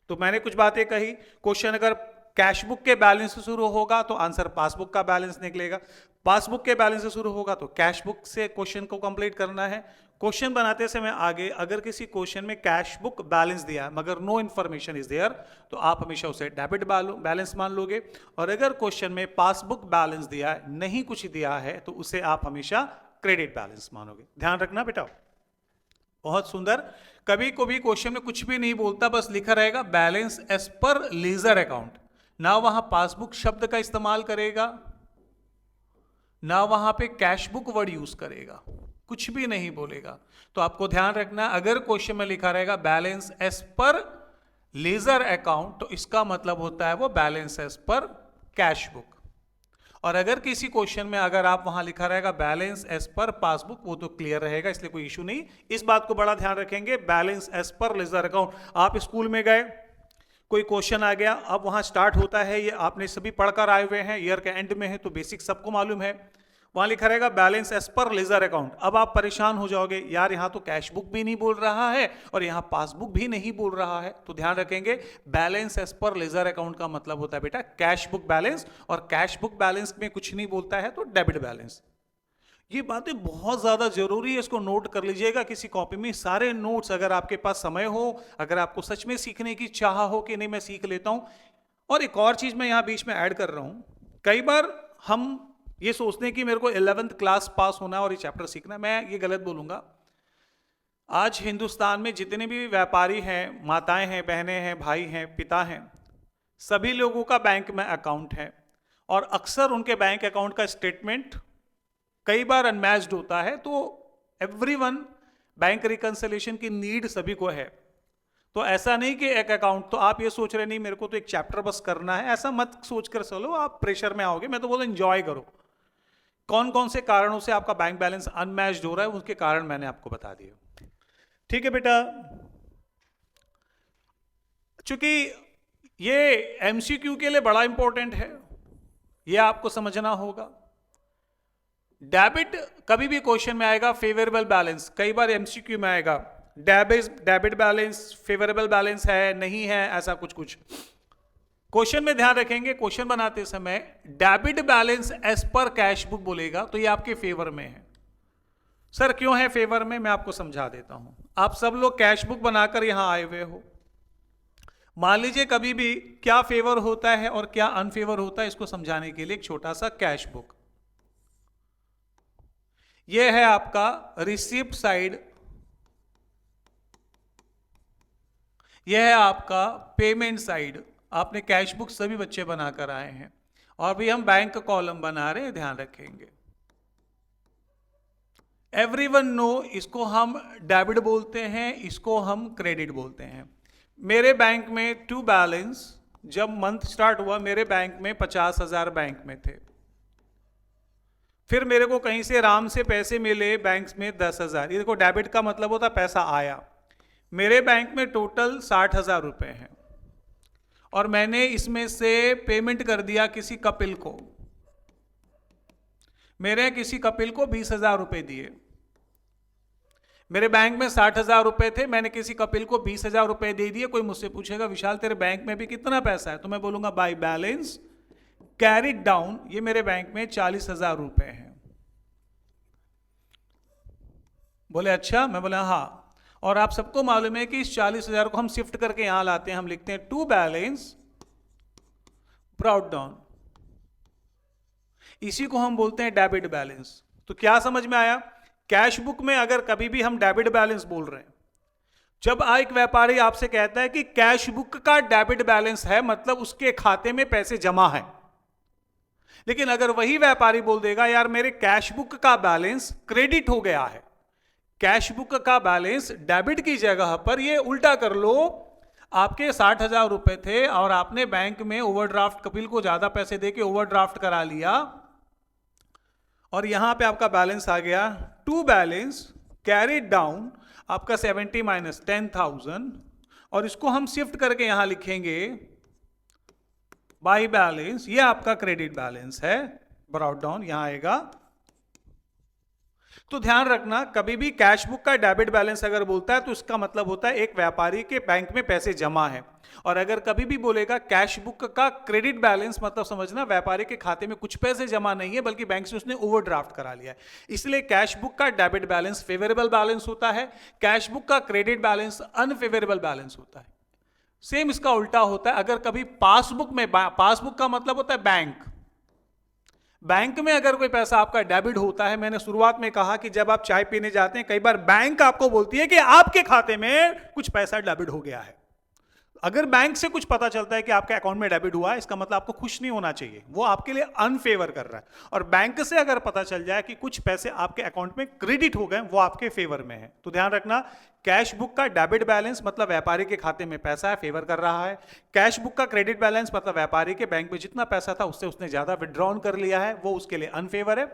तो मैंने कुछ बातें कही, क्वेश्चन अगर कैश बुक के बैलेंस से शुरू होगा तो आंसर पासबुक का बैलेंस निकलेगा, पासबुक के बैलेंस से शुरू होगा तो कैश बुक से क्वेश्चन को कंप्लीट करना है। क्वेश्चन बनाते समय आगे अगर किसी क्वेश्चन में कैश बुक बैलेंस दिया है मगर नो इन्फॉर्मेशन इज देयर, तो आप हमेशा उसे डेबिट बैलेंस मान लोगे, और अगर क्वेश्चन में पासबुक बैलेंस दिया है, नहीं कुछ दिया है, तो उसे आप हमेशा क्रेडिट बैलेंस मानोगे। ध्यान रखना बेटा। बहुत सुंदर। कभी कभी क्वेश्चन में कुछ भी नहीं बोलता, बस लिखा रहेगा balance as per ledger account, ना वहां पासबुक शब्द का इस्तेमाल करेगा ना वहां पे कैश बुक वर्ड यूज करेगा, कुछ भी नहीं बोलेगा। तो आपको ध्यान रखना, अगर क्वेश्चन में लिखा रहेगा balance as per ledger account, तो इसका मतलब होता है वो balance as per cash book. और अगर किसी क्वेश्चन में अगर आप वहां लिखा रहेगा बैलेंस एज पर पासबुक, वो तो क्लियर रहेगा, इसलिए कोई इशू नहीं। इस बात को बड़ा ध्यान रखेंगे, balance as per ledger account. आप स्कूल में गए, कोई क्वेश्चन आ गया, अब वहां स्टार्ट होता है, ये आपने सभी पढ़कर आए हुए हैं, ईयर के एंड में है तो बेसिक सबको मालूम है, वहां लिखा रहेगा balance as per ledger account. अब आप परेशान हो जाओगे, यार यहां तो कैश बुक भी नहीं बोल रहा है और यहां पासबुक भी नहीं बोल रहा है। तो ध्यान रखेंगे, balance as per ledger account का मतलब होता है बेटा कैश बुक बैलेंस, और कैश बुक बैलेंस में कुछ नहीं बोलता है तो डेबिट बैलेंस। ये बातें बहुत ज्यादा जरूरी है, इसको नोट कर लीजिएगा किसी कॉपी में, सारे नोट्स, अगर आपके पास समय हो, अगर आपको सच में सीखने की चाह हो कि नहीं मैं सीख लेता हूं। और एक और चीज मैं यहां बीच में ऐड कर रहा हूं, कई बार हम ये सोचते हैं कि मेरे को 11th क्लास पास होना और ये चैप्टर सीखना, मैं ये गलत बोलूंगा। आज हिंदुस्तान में जितने भी व्यापारी हैं, माताएं हैं, बहनें हैं, भाई हैं, पिता हैं, सभी लोगों का बैंक में अकाउंट है, और अक्सर उनके बैंक अकाउंट का स्टेटमेंट कई बार अनमैच्ड होता है। तो एवरीवन, बैंक रिकंसिलिएशन की नीड सभी को है। तो ऐसा नहीं कि एक अकाउंट, तो आप ये सोच रहे नहीं मेरे को तो एक चैप्टर बस करना है, ऐसा मत सोचकर चलो, आप प्रेशर में आओगे। मैं तो बोलता एंजॉय करो। कौन कौन से कारणों से आपका बैंक बैलेंस अनमैच्ड हो रहा है, उसके कारण मैंने आपको बता दिए। ठीक है बेटा, चूंकि ये एमसीक्यू के लिए बड़ा इंपॉर्टेंट है, ये आपको समझना होगा। डेबिट कभी भी क्वेश्चन में आएगा, फेवरेबल बैलेंस कई बार एमसीक्यू में आएगा, डेबिट बैलेंस फेवरेबल बैलेंस है नहीं है, ऐसा कुछ कुछ क्वेश्चन में ध्यान रखेंगे। क्वेश्चन बनाते समय debit balance as per cash book बोलेगा तो ये आपके फेवर में है। सर क्यों है फेवर में, मैं आपको समझा देता हूं। आप सब लोग कैश बुक बनाकर यहां आए हुए हो, मान लीजिए कभी भी क्या फेवर होता है और क्या अनफेवर होता है, इसको समझाने के लिए एक छोटा सा कैश बुक। ये है आपका रिसिप्ट साइड, यह है आपका पेमेंट साइड। आपने कैश बुक सभी बच्चे बनाकर आए हैं, और भी हम बैंक का कॉलम बना रहे हैं, ध्यान रखेंगे। एवरीवन नो, इसको हम डेबिट बोलते हैं, इसको हम क्रेडिट बोलते हैं। मेरे बैंक में टू बैलेंस, जब मंथ स्टार्ट हुआ मेरे बैंक में 50,000 बैंक में थे। फिर मेरे को कहीं से राम से पैसे मिले बैंक में 10,000। ये देखो डेबिट का मतलब होता पैसा आया। मेरे बैंक में टोटल 60,000 रुपए हैं, और मैंने इसमें से पेमेंट कर दिया किसी कपिल को। मेरे किसी कपिल को 20,000 रुपए दिए। मेरे बैंक में 60,000 रुपए थे, मैंने किसी कपिल को 20,000 रुपए दे दिए। कोई मुझसे पूछेगा विशाल तेरे बैंक में भी कितना पैसा है, तो मैं बोलूंगा बाय बैलेंस कैरिड डाउन, ये मेरे बैंक में 40,000 रुपए हैं। बोले अच्छा, मैं बोला हाँ। और आप सबको मालूम है कि इस 40,000 को हम शिफ्ट करके यहां लाते हैं, हम लिखते हैं टू बैलेंस ब्रॉट डाउन, इसी को हम बोलते हैं डेबिट बैलेंस। तो क्या समझ में आया? कैश बुक में अगर कभी भी हम डेबिट बैलेंस बोल रहे हैं, जब एक व्यापारी आपसे कहता है कि कैश बुक का डेबिट बैलेंस है, मतलब उसके खाते में पैसे जमा है। लेकिन अगर वही व्यापारी बोल देगा यार मेरे कैश बुक का बैलेंस क्रेडिट हो गया है, कैश बुक का बैलेंस डेबिट की जगह पर, ये उल्टा कर लो, आपके 60,000 रुपए थे और आपने बैंक में ओवरड्राफ्ट, कपिल को ज्यादा पैसे देके ओवरड्राफ्ट करा लिया, और यहां पे आपका बैलेंस आ गया टू बैलेंस कैरिड डाउन, आपका 70 माइनस 10,000, और इसको हम शिफ्ट करके यहां लिखेंगे बाय बैलेंस, ये आपका क्रेडिट बैलेंस है, ब्रॉट डाउन यहां आएगा। तो ध्यान रखना, कभी भी कैश बुक का डेबिट बैलेंस अगर बोलता है तो इसका मतलब होता है एक व्यापारी के बैंक में पैसे जमा है। और अगर कभी भी बोलेगा कैश बुक का क्रेडिट बैलेंस, मतलब समझना व्यापारी के खाते में कुछ पैसे जमा नहीं है बल्कि बैंक से उसने ओवरड्राफ्ट करा लिया है। इसलिए कैश बुक का डेबिट बैलेंस फेवरेबल बैलेंस होता है, कैश बुक का क्रेडिट बैलेंस अनफेवरेबल बैलेंस होता है। सेम इसका उल्टा होता है, अगर कभी पासबुक में, पासबुक का मतलब होता है बैंक, बैंक में अगर कोई पैसा आपका डेबिट होता है, मैंने शुरुआत में कहा कि जब आप चाय पीने जाते हैं कई बार बैंक आपको बोलती है कि आपके खाते में कुछ पैसा डेबिट हो गया है। अगर बैंक से कुछ पता चलता है कि आपके अकाउंट में डेबिट हुआ है, इसका मतलब आपको खुश नहीं होना चाहिए, वो आपके लिए अनफेवर कर रहा है। और बैंक से अगर पता चल जाए कि कुछ पैसे आपके अकाउंट में क्रेडिट हो गए, वो आपके फेवर में है। तो ध्यान रखना, कैश बुक का डेबिट बैलेंस मतलब व्यापारी के खाते में पैसा है, फेवर कर रहा है। कैश बुक का क्रेडिट बैलेंस मतलब व्यापारी के बैंक में जितना पैसा था उससे उसने ज्यादा विड्रॉन कर लिया है, वो उसके लिए अनफेवर है।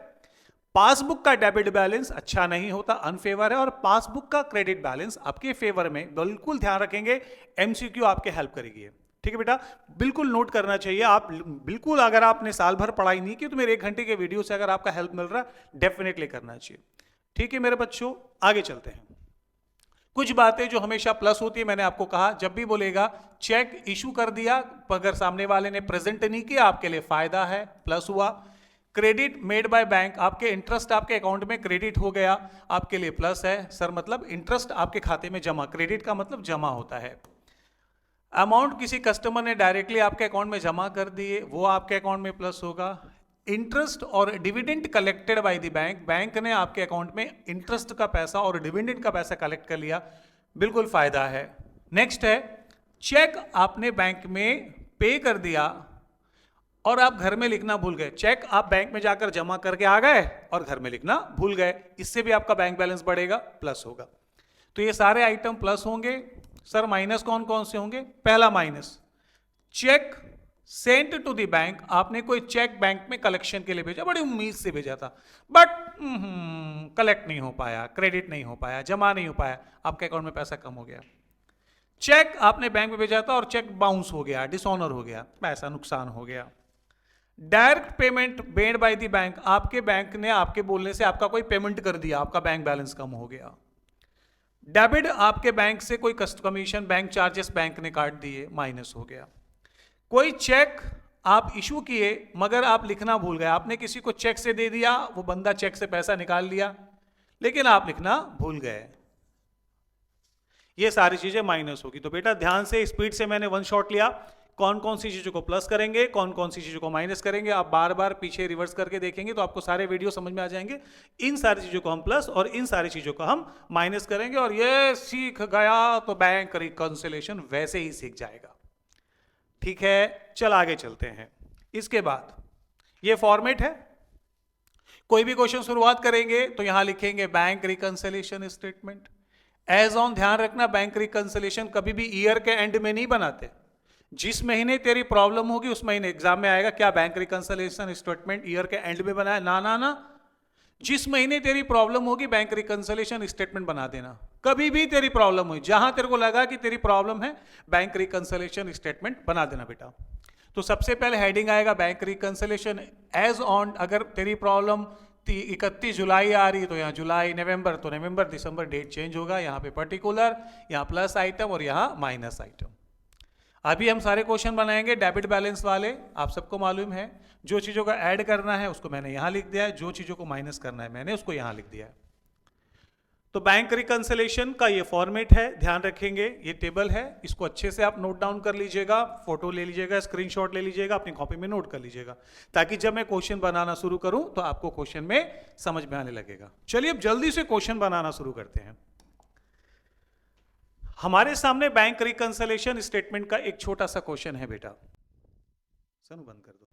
पासबुक का डेबिट बैलेंस अच्छा नहीं होता, अनफेवर है, और पासबुक का क्रेडिट बैलेंस आपके फेवर में। बिल्कुल ध्यान रखेंगे, एमसीक्यू आपके हेल्प करेगी। ठीक है बेटा, बिल्कुल नोट करना चाहिए आप, बिल्कुल अगर आपने साल भर पढ़ाई नहीं की तो मेरे 1 घंटे के वीडियो से अगर आपका हेल्प मिल रहा है डेफिनेटली करना चाहिए। ठीक है मेरे बच्चों, आगे चलते हैं। कुछ बातें जो हमेशा प्लस होती है, मैंने आपको कहा जब भी बोलेगा चेक इशू कर दिया, अगर सामने वाले ने प्रेजेंट नहीं किया आपके लिए फायदा है, प्लस हुआ। क्रेडिट मेड बाय बैंक, आपके इंटरेस्ट आपके अकाउंट में क्रेडिट हो गया, आपके लिए प्लस है। सर मतलब इंटरेस्ट आपके खाते में जमा, क्रेडिट का मतलब जमा होता है। अमाउंट किसी कस्टमर ने डायरेक्टली आपके अकाउंट में जमा कर दिए, वो आपके अकाउंट में प्लस होगा। इंटरेस्ट और dividend collected by the bank, bank ने आपके अकाउंट में इंटरेस्ट का पैसा और डिविडेंड का पैसा कलेक्ट कर लिया, बिल्कुल फायदा है। नेक्स्ट है चेक आपने बैंक में पे कर दिया और आप घर में लिखना भूल गए। चेक आप बैंक में जाकर जमा करके आ गए और घर में लिखना भूल गए, इससे भी आपका बैंक बैलेंस बढ़ेगा, प्लस होगा। तो ये सारे आइटम प्लस होंगे। सर माइनस कौन कौन से होंगे? पहला minus, cheque sent to the bank, आपने कोई चेक बैंक में कलेक्शन के लिए भेजा, बड़ी उम्मीद से भेजा था, बट कलेक्ट नहीं हो पाया, क्रेडिट नहीं हो पाया, जमा नहीं हो पाया, आपके अकाउंट में पैसा कम हो गया। चेक आपने बैंक में भेजा था और चेक बाउंस हो गया, डिसऑनर हो गया, पैसा नुकसान हो गया। Direct payment made by the bank, आपके बैंक ने आपके बोलने से आपका कोई पेमेंट कर दिया, आपका बैंक बैलेंस कम हो गया। डेबिट, आपके बैंक से कोई कमीशन, बैंक चार्जेस बैंक ने काट दिए, माइनस हो गया। कोई चेक आप इशू किए मगर आप लिखना भूल गए, आपने किसी को चेक से दे दिया, वो बंदा चेक से पैसा निकाल लिया लेकिन आप लिखना भूल गए, ये सारी चीजें माइनस होगी। तो बेटा ध्यान से, स्पीड से मैंने वन शॉट लिया। कौन कौन सी चीजों को प्लस करेंगे, कौन कौन सी चीजों को माइनस करेंगे। आप बार बार पीछे रिवर्स करके देखेंगे तो आपको सारे वीडियो समझ में आ जाएंगे। इन सारी चीजों को हम प्लस और इन सारी चीजों को हम माइनस करेंगे, और ये सीख गया तो बैंक रिकंसिलिएशन वैसे ही सीख जाएगा। ठीक है, चल आगे चलते हैं। इसके बाद ये फॉर्मेट है, कोई भी क्वेश्चन शुरुआत करेंगे तो यहां लिखेंगे bank reconciliation statement. As on ध्यान रखना, बैंक रिकंसिलिएशन कभी भी ईयर के एंड में नहीं बनाते। जिस महीने तेरी प्रॉब्लम होगी उस महीने एग्जाम में आएगा क्या बैंक रिकंसिलिएशन स्टेटमेंट ईयर के एंड में बनाया, ना ना ना। जिस महीने तेरी प्रॉब्लम होगी बैंक रिकंसिलिएशन स्टेटमेंट बना देना। कभी भी तेरी प्रॉब्लम हुई, जहां तेरे को लगा कि तेरी प्रॉब्लम है, बैंक रिकंसिलिएशन स्टेटमेंट बना देना बेटा। तो सबसे पहले हेडिंग आएगा बैंक रिकंसिलिएशन एज ऑन। अगर तेरी प्रॉब्लम 31 जुलाई आ रही है तो यहाँ जुलाई, नवंबर तो नवंबर, दिसंबर, डेट चेंज होगा। यहाँ पे पर्टिकुलर, यहाँ प्लस आइटम और यहाँ माइनस आइटम। अभी हम सारे क्वेश्चन बनाएंगे डेबिट बैलेंस वाले। आप सबको मालूम है जो चीज़ों का ऐड करना है उसको मैंने यहाँ लिख दिया है, जो चीज़ों को माइनस करना है मैंने उसको यहाँ लिख दिया है। तो बैंक रिकंसिलिएशन का ये फॉर्मेट है, ध्यान रखेंगे। ये टेबल है, इसको अच्छे से आप नोट डाउन कर लीजिएगा, फोटो ले लीजिएगा, स्क्रीनशॉट ले लीजिएगा, अपनी कॉपी में नोट कर लीजिएगा, ताकि जब मैं क्वेश्चन बनाना शुरू करूं तो आपको क्वेश्चन में समझ में आने लगेगा। चलिए अब जल्दी से क्वेश्चन बनाना शुरू करते हैं। हमारे सामने बैंक रिकंसिलिएशन स्टेटमेंट का एक छोटा सा क्वेश्चन है बेटा। सनु बंद कर दो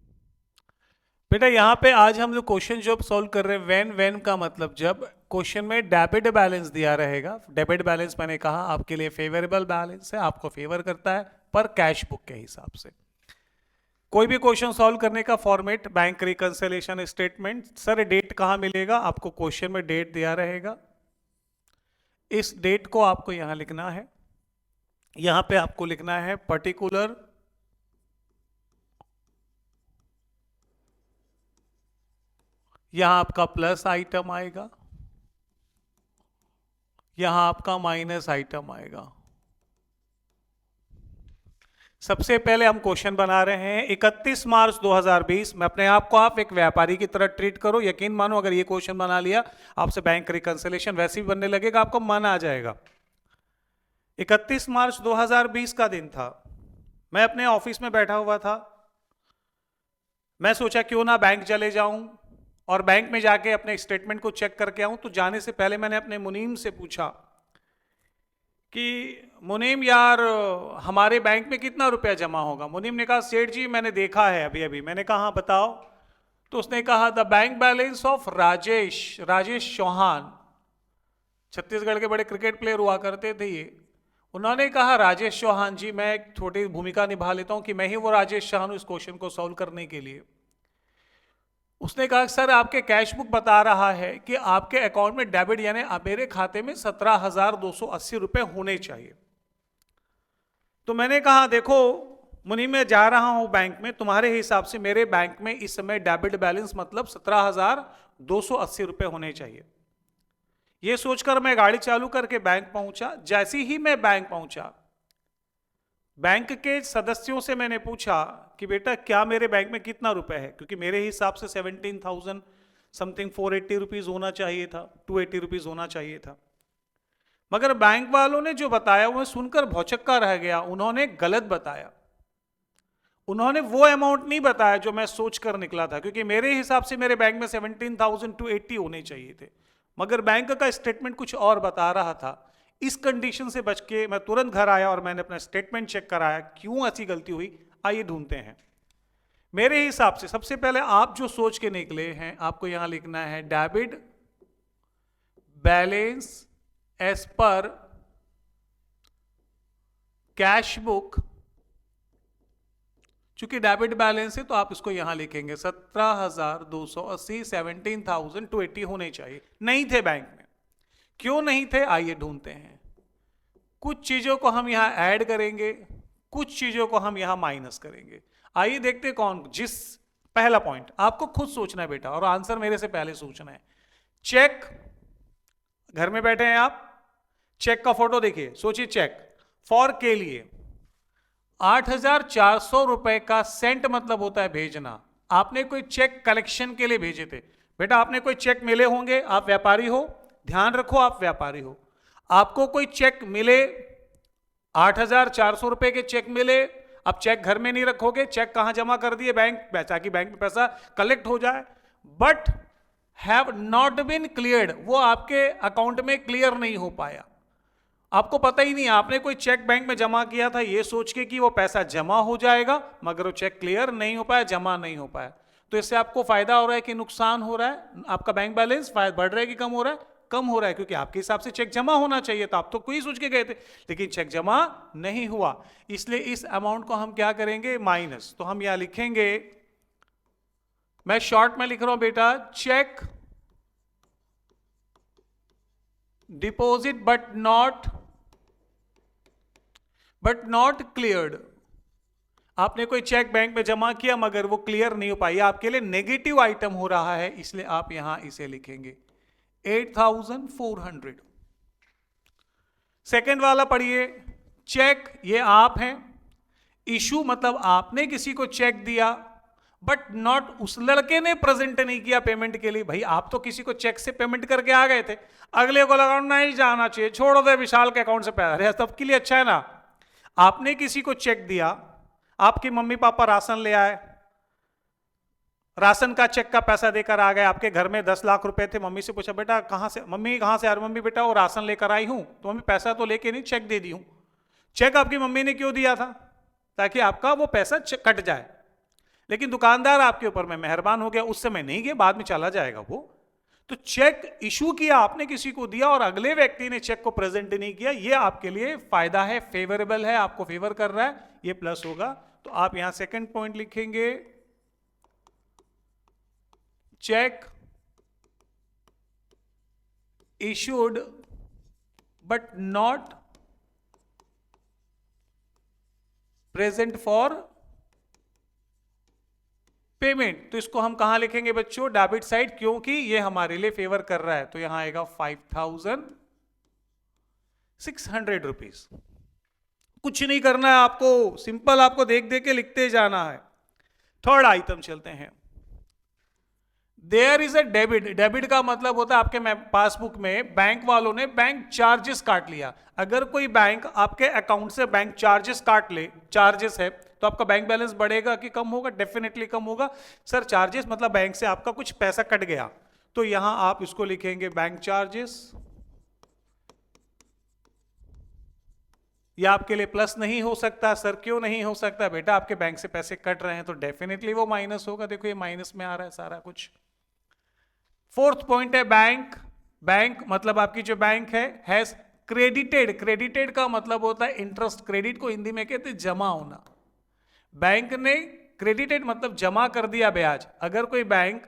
बेटा। यहां पे आज हम जो क्वेश्चन जो सॉल्व कर रहे हैं, व्हेन का मतलब जब क्वेश्चन में डेबिट बैलेंस दिया रहेगा। डेबिट बैलेंस मैंने कहा आपके लिए फेवरेबल बैलेंस है, आपको फेवर करता है पर कैश बुक के हिसाब से। कोई भी क्वेश्चन सॉल्व करने का format bank reconciliation statement. Sir date कहां मिलेगा, आपको क्वेश्चन में डेट दिया रहेगा, इस डेट को आपको यहां लिखना है। यहां पे आपको लिखना है पर्टिकुलर, यहां आपका प्लस आइटम आएगा, यहां आपका माइनस आइटम आएगा। सबसे पहले हम क्वेश्चन बना रहे हैं 31 मार्च 2020 में। अपने आप को आप एक व्यापारी की तरह ट्रीट करो। यकीन मानो अगर ये क्वेश्चन बना लिया आपसे बैंक रिकंसिलिएशन वैसे भी बनने लगेगा, आपको मन आ जाएगा। 31 मार्च 2020 का दिन था, मैं अपने ऑफिस में बैठा हुआ था। मैं सोचा क्यों ना बैंक चले जाऊं और बैंक में जाके अपने स्टेटमेंट को चेक करके आऊं। तो जाने से पहले मैंने अपने मुनीम से पूछा कि मुनीम यार हमारे बैंक में कितना रुपया जमा होगा। मुनीम ने कहा सेठ जी मैंने देखा है अभी अभी। मैंने कहा हाँ बताओ। तो उसने कहा the bank balance of Rajesh Chauhan, Chhattisgarh के बड़े क्रिकेट प्लेयर हुआ करते थे ये। उन्होंने कहा राजेश चौहान जी, मैं एक छोटी भूमिका निभा लेता हूं कि मैं ही वो राजेश चौहान हूं इस क्वेश्चन को सॉल्व करने के लिए। उसने कहा सर आपके कैश बुक बता रहा है कि आपके अकाउंट में डेबिट यानी मेरे खाते में 17,280 रुपए होने चाहिए। तो मैंने कहा देखो मुनि, मैं जा रहा हूं बैंक में, तुम्हारे हिसाब से मेरे बैंक में इस समय डेबिट बैलेंस मतलब 17,280 रुपए होने चाहिए। यह सोचकर मैं गाड़ी चालू करके बैंक पहुंचा। जैसे ही मैं बैंक पहुंचा, बैंक के सदस्यों से मैंने पूछा कि बेटा क्या मेरे बैंक में कितना रुपए है, क्योंकि मेरे हिसाब से 17,000 समथिंग 480 रुपीज होना चाहिए था, 280 रुपीज होना चाहिए था। मगर बैंक वालों ने जो बताया वह सुनकर भौचक्का रह गया। उन्होंने गलत बताया, उन्होंने वो अमाउंट नहीं बताया जो मैं सोचकर निकला था, क्योंकि मेरे हिसाब से मेरे बैंक में 17,280 होने चाहिए थे, मगर बैंक का स्टेटमेंट कुछ और बता रहा था। इस कंडीशन से बच के मैं तुरंत घर आया और मैंने अपना स्टेटमेंट चेक कराया क्यों ऐसी गलती हुई। आइए ढूंढते हैं। मेरे हिसाब से सबसे पहले आप जो सोच के निकले हैं आपको यहां लिखना है debit balance as per cash book. चूंकि डेबिट बैलेंस है तो आप इसको यहां लिखेंगे 17,280, 17,280 होने चाहिए। नहीं थे बैंक में, क्यों नहीं थे आइए ढूंढते हैं। कुछ चीजों को हम यहां ऐड करेंगे, कुछ चीजों को हम यहां माइनस करेंगे। आइए देखते कौन। जिस पहला पॉइंट आपको खुद सोचना है बेटा और आंसर मेरे से पहले सोचना है। चेक, घर में बैठे हैं आप, चेक का फोटो देखिए, सोचिए चेक फॉर के लिए 8,400 रुपए का सेंट मतलब होता है भेजना। आपने कोई चेक कलेक्शन के लिए भेजे थे बेटा, आपने कोई चेक मिले होंगे, आप व्यापारी हो, ध्यान रखो आप व्यापारी हो। आपको कोई चेक मिले, 8,400 रुपए के चेक मिले, अब चेक घर में नहीं रखोगे, चेक कहां जमा कर दिए? बैंक, ताकि बैंक में पैसा कलेक्ट हो जाए। But have not been cleared, वो आपके अकाउंट में क्लियर नहीं हो पाया, आपको पता ही नहीं, आपने कोई चेक बैंक में जमा किया था ये सोच के कि वो पैसा जमा हो जाएगा, मगर वो चेक क्लियर नहीं हो पाया, जमा नहीं हो पाया। तो इससे आपको फायदा हो रहा है कि नुकसान हो रहा है? आपका बैंक बैलेंस बढ़ रहा है कि कम हो रहा है? कम हो रहा है, क्योंकि आपके हिसाब से चेक जमा होना चाहिए था, आप तो कोई सोच के गए थे, लेकिन चेक जमा नहीं हुआ। इसलिए इस अमाउंट को हम क्या करेंगे? माइनस। तो हम यहां लिखेंगे, मैं शॉर्ट में लिख रहा हूं बेटा, cheque deposit but not cleared. आपने कोई चेक बैंक में जमा किया मगर वो क्लियर नहीं हो पाई, आपके लिए नेगेटिव आइटम हो रहा है, इसलिए आप यहां इसे लिखेंगे 8400। सेकेंड वाला पढ़िए, चेक, ये आप हैं, इशू मतलब आपने किसी को चेक दिया बट नॉट, उस लड़के ने प्रेजेंट नहीं किया पेमेंट के लिए। भाई आप तो किसी को चेक से पेमेंट करके आ गए थे, अगले को लगा नहीं जाना चाहिए, छोड़ दे विशाल के अकाउंट से पैसा, अरे सबके लिए अच्छा है ना। आपने किसी को चेक दिया, आपके मम्मी पापा राशन ले आए, राशन का चेक का पैसा देकर आ गए, आपके घर में 10 लाख रुपए थे, मम्मी से पूछा बेटा कहां से, मम्मी कहां से? अरे मम्मी बेटा वो राशन लेकर आई हूं। तो मम्मी पैसा तो लेके नहीं, चेक दे दी हूं। चेक आपकी मम्मी ने क्यों दिया था? ताकि आपका वो पैसा कट जाए, लेकिन दुकानदार आपके ऊपर में मेहरबान हो गया, उस समय नहीं गया, बाद में चला जाएगा वो। तो चेक इशू किया आपने, किसी को दिया और अगले व्यक्ति ने चेक को प्रेजेंट नहीं किया, ये आपके लिए फायदा है, फेवरेबल है, आपको फेवर कर रहा है, ये प्लस होगा। तो आप यहां सेकंड पॉइंट लिखेंगे, check issued but not present for payment. तो इसको हम कहां लिखेंगे बच्चों? डेबिट साइड, क्योंकि ये हमारे लिए फेवर कर रहा है। तो यहां आएगा 5600 रुपीज। कुछ नहीं करना है आपको, सिंपल आपको देख देख के लिखते जाना है। थर्ड आइटम चलते हैं, there is a debit. Debit का मतलब होता है आपके पासबुक में बैंक वालों ने बैंक चार्जेस काट लिया। अगर कोई बैंक आपके अकाउंट से बैंक चार्जेस काट ले, चार्जेस है, तो आपका बैंक बैलेंस बढ़ेगा कि कम होगा? डेफिनेटली कम होगा। सर चार्जेस मतलब बैंक से आपका कुछ पैसा कट गया, तो यहां आप इसको लिखेंगे बैंक चार्जेस। यह आपके लिए प्लस नहीं हो सकता। सर क्यों नहीं हो सकता? बेटा आपके बैंक से पैसे कट रहे हैं तो डेफिनेटली वो माइनस होगा। देखो ये माइनस में आ रहा है सारा कुछ। फोर्थ पॉइंट है बैंक। बैंक मतलब आपकी जो बैंक है हैज क्रेडिटेड। क्रेडिटेड का मतलब होता है इंटरेस्ट, क्रेडिट को हिंदी में कहते हैं जमा होना। बैंक ने क्रेडिटेड मतलब जमा कर दिया ब्याज। अगर कोई बैंक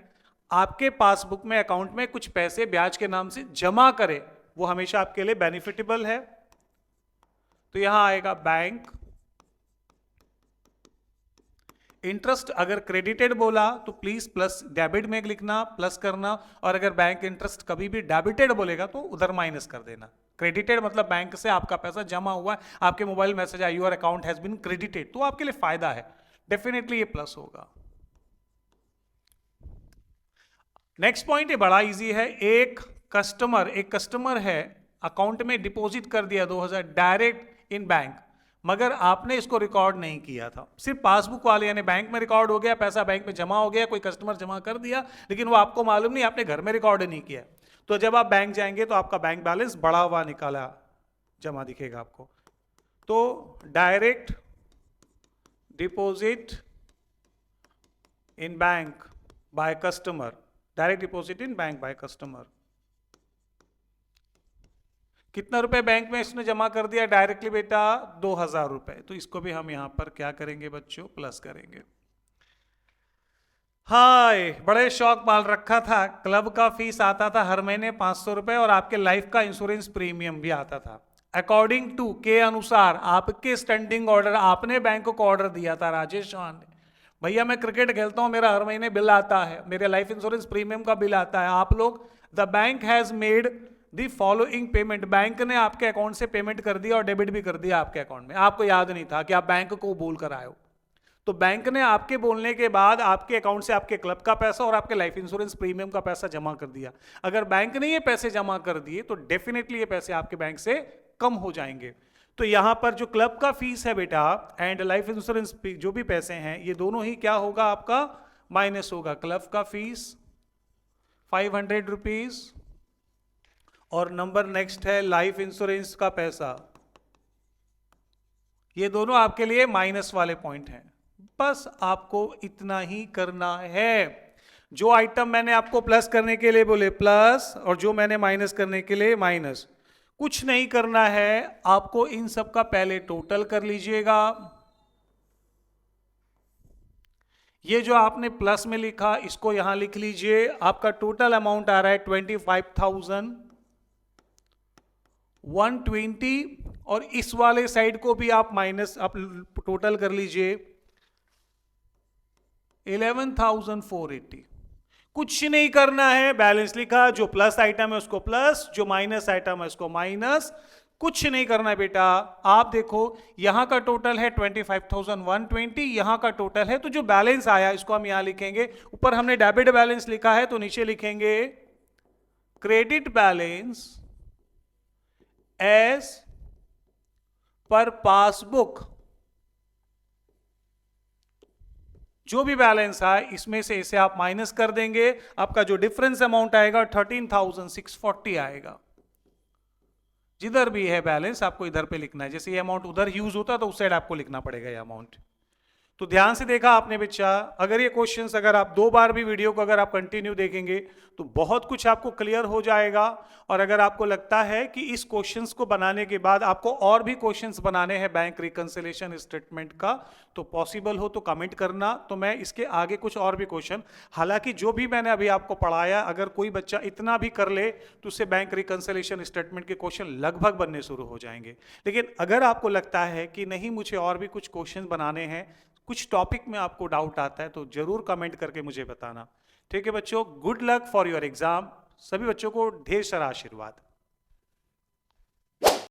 आपके पासबुक में, अकाउंट में कुछ पैसे ब्याज के नाम से जमा करे, वो हमेशा आपके लिए बेनिफिटेबल है। तो यहां आएगा बैंक इंटरेस्ट। अगर क्रेडिटेड बोला तो प्लीज प्लस डेबिट में लिखना, प्लस करना, और अगर बैंक इंटरेस्ट कभी भी डेबिटेड बोलेगा तो उधर माइनस कर देना। क्रेडिटेड मतलब बैंक से आपका पैसा जमा हुआ है, आपके मोबाइल मैसेज आया your account has been credited, तो आपके लिए फायदा है, डेफिनेटली ये प्लस होगा। नेक्स्ट पॉइंट ये बड़ा इजी है। एक कस्टमर है, अकाउंट में डिपॉजिट कर दिया 2000 डायरेक्ट इन बैंक, मगर आपने इसको रिकॉर्ड नहीं किया था। सिर्फ पासबुक वाले यानी बैंक में रिकॉर्ड हो गया, पैसा बैंक में जमा हो गया, कोई कस्टमर जमा कर दिया, लेकिन वो आपको मालूम नहीं, आपने घर में रिकॉर्ड नहीं किया। तो जब आप बैंक जाएंगे तो आपका बैंक बैलेंस बढ़ा हुआ निकाला जमा दिखेगा आपको। तो direct deposit in bank by customer, direct deposit in bank by customer. कितना रुपए बैंक में इसने जमा कर दिया डायरेक्टली बेटा? 2000 रुपए। तो इसको भी हम यहां पर क्या करेंगे बच्चों? प्लस करेंगे। हाय, बड़े शौक पाल रखा था, क्लब का फीस आता था हर महीने 500 रुपए और आपके लाइफ का इंश्योरेंस प्रीमियम भी आता था। अकॉर्डिंग टू के अनुसार आपके स्टैंडिंग ऑर्डर, आपने बैंक को ऑर्डर दिया था राजेश चौहान ने, भैया मैं क्रिकेट खेलता हूं, मेरा हर महीने बिल आता है, मेरे लाइफ इंश्योरेंस प्रीमियम का बिल आता है, आप लोग, the bank has made the following payment, bank ने आपके अकाउंट से पेमेंट कर दिया और डेबिट भी कर दिया आपके अकाउंट में, आपको याद नहीं था कि आप बैंक को बोल कर आए हो। तो बैंक ने आपके बोलने के बाद आपके अकाउंट से आपके क्लब का पैसा और आपके लाइफ इंश्योरेंस प्रीमियम का पैसा जमा कर दिया। अगर बैंक ने ये पैसे जमा कर दिए तो डेफिनेटली ये पैसे आपके बैंक से कम हो जाएंगे। तो यहां पर जो क्लब का फीस है बेटा एंड लाइफ इंश्योरेंस जो भी पैसे हैं ये दोनों ही क्या होगा आपका माइनस होगा। क्लब का फीस 500 रुपीज और नंबर नेक्स्ट है लाइफ इंश्योरेंस का पैसा, ये दोनों आपके लिए माइनस वाले पॉइंट हैं। बस आपको इतना ही करना है। जो आइटम मैंने आपको प्लस करने के लिए बोले प्लस और जो मैंने माइनस करने के लिए माइनस, कुछ नहीं करना है आपको। इन सब का पहले टोटल कर लीजिएगा। ये जो आपने प्लस में लिखा इसको यहां लिख लीजिए। आपका टोटल अमाउंट आ रहा है 25,120 और इस वाले साइड को भी आप माइनस आप टोटल कर लीजिए 11,480। कुछ नहीं करना है, बैलेंस लिखा, जो प्लस आइटम है उसको प्लस, जो माइनस आइटम है उसको माइनस, कुछ नहीं करना है बेटा। आप देखो यहां का टोटल है 25,120, यहां का टोटल है, तो जो बैलेंस आया इसको हम यहां लिखेंगे। ऊपर हमने डेबिट बैलेंस लिखा है तो नीचे लिखेंगे credit balance as per passbook. जो भी बैलेंस आए इसमें से इसे आप माइनस कर देंगे, आपका जो डिफरेंस अमाउंट आएगा 13,640 आएगा। जिधर भी है बैलेंस आपको इधर पे लिखना है, जैसे ये अमाउंट उधर यूज होता तो उस साइड आपको लिखना पड़ेगा ये अमाउंट। तो ध्यान से देखा आपने बच्चा। अगर ये क्वेश्चंस अगर आप 2 बार भी वीडियो को अगर आप कंटिन्यू देखेंगे तो बहुत कुछ आपको क्लियर हो जाएगा। और अगर आपको लगता है कि इस क्वेश्चंस को बनाने के बाद आपको और भी क्वेश्चंस बनाने हैं बैंक रिकंसिलिएशन स्टेटमेंट का, तो पॉसिबल हो तो कमेंट करना, तो मैं इसके आगे कुछ और भी क्वेश्चन, हालांकि जो भी मैंने अभी आपको पढ़ाया अगर कोई बच्चा इतना भी कर ले तो उससे बैंक रिकंसिलिएशन स्टेटमेंट के क्वेश्चन लगभग बनने शुरू हो जाएंगे। लेकिन अगर आपको लगता है कि नहीं मुझे और भी कुछ क्वेश्चन बनाने हैं, कुछ टॉपिक में आपको डाउट आता है, तो जरूर कमेंट करके मुझे बताना। ठीक है बच्चों, good luck for your exam. सभी बच्चों को ढेर सारा आशीर्वाद।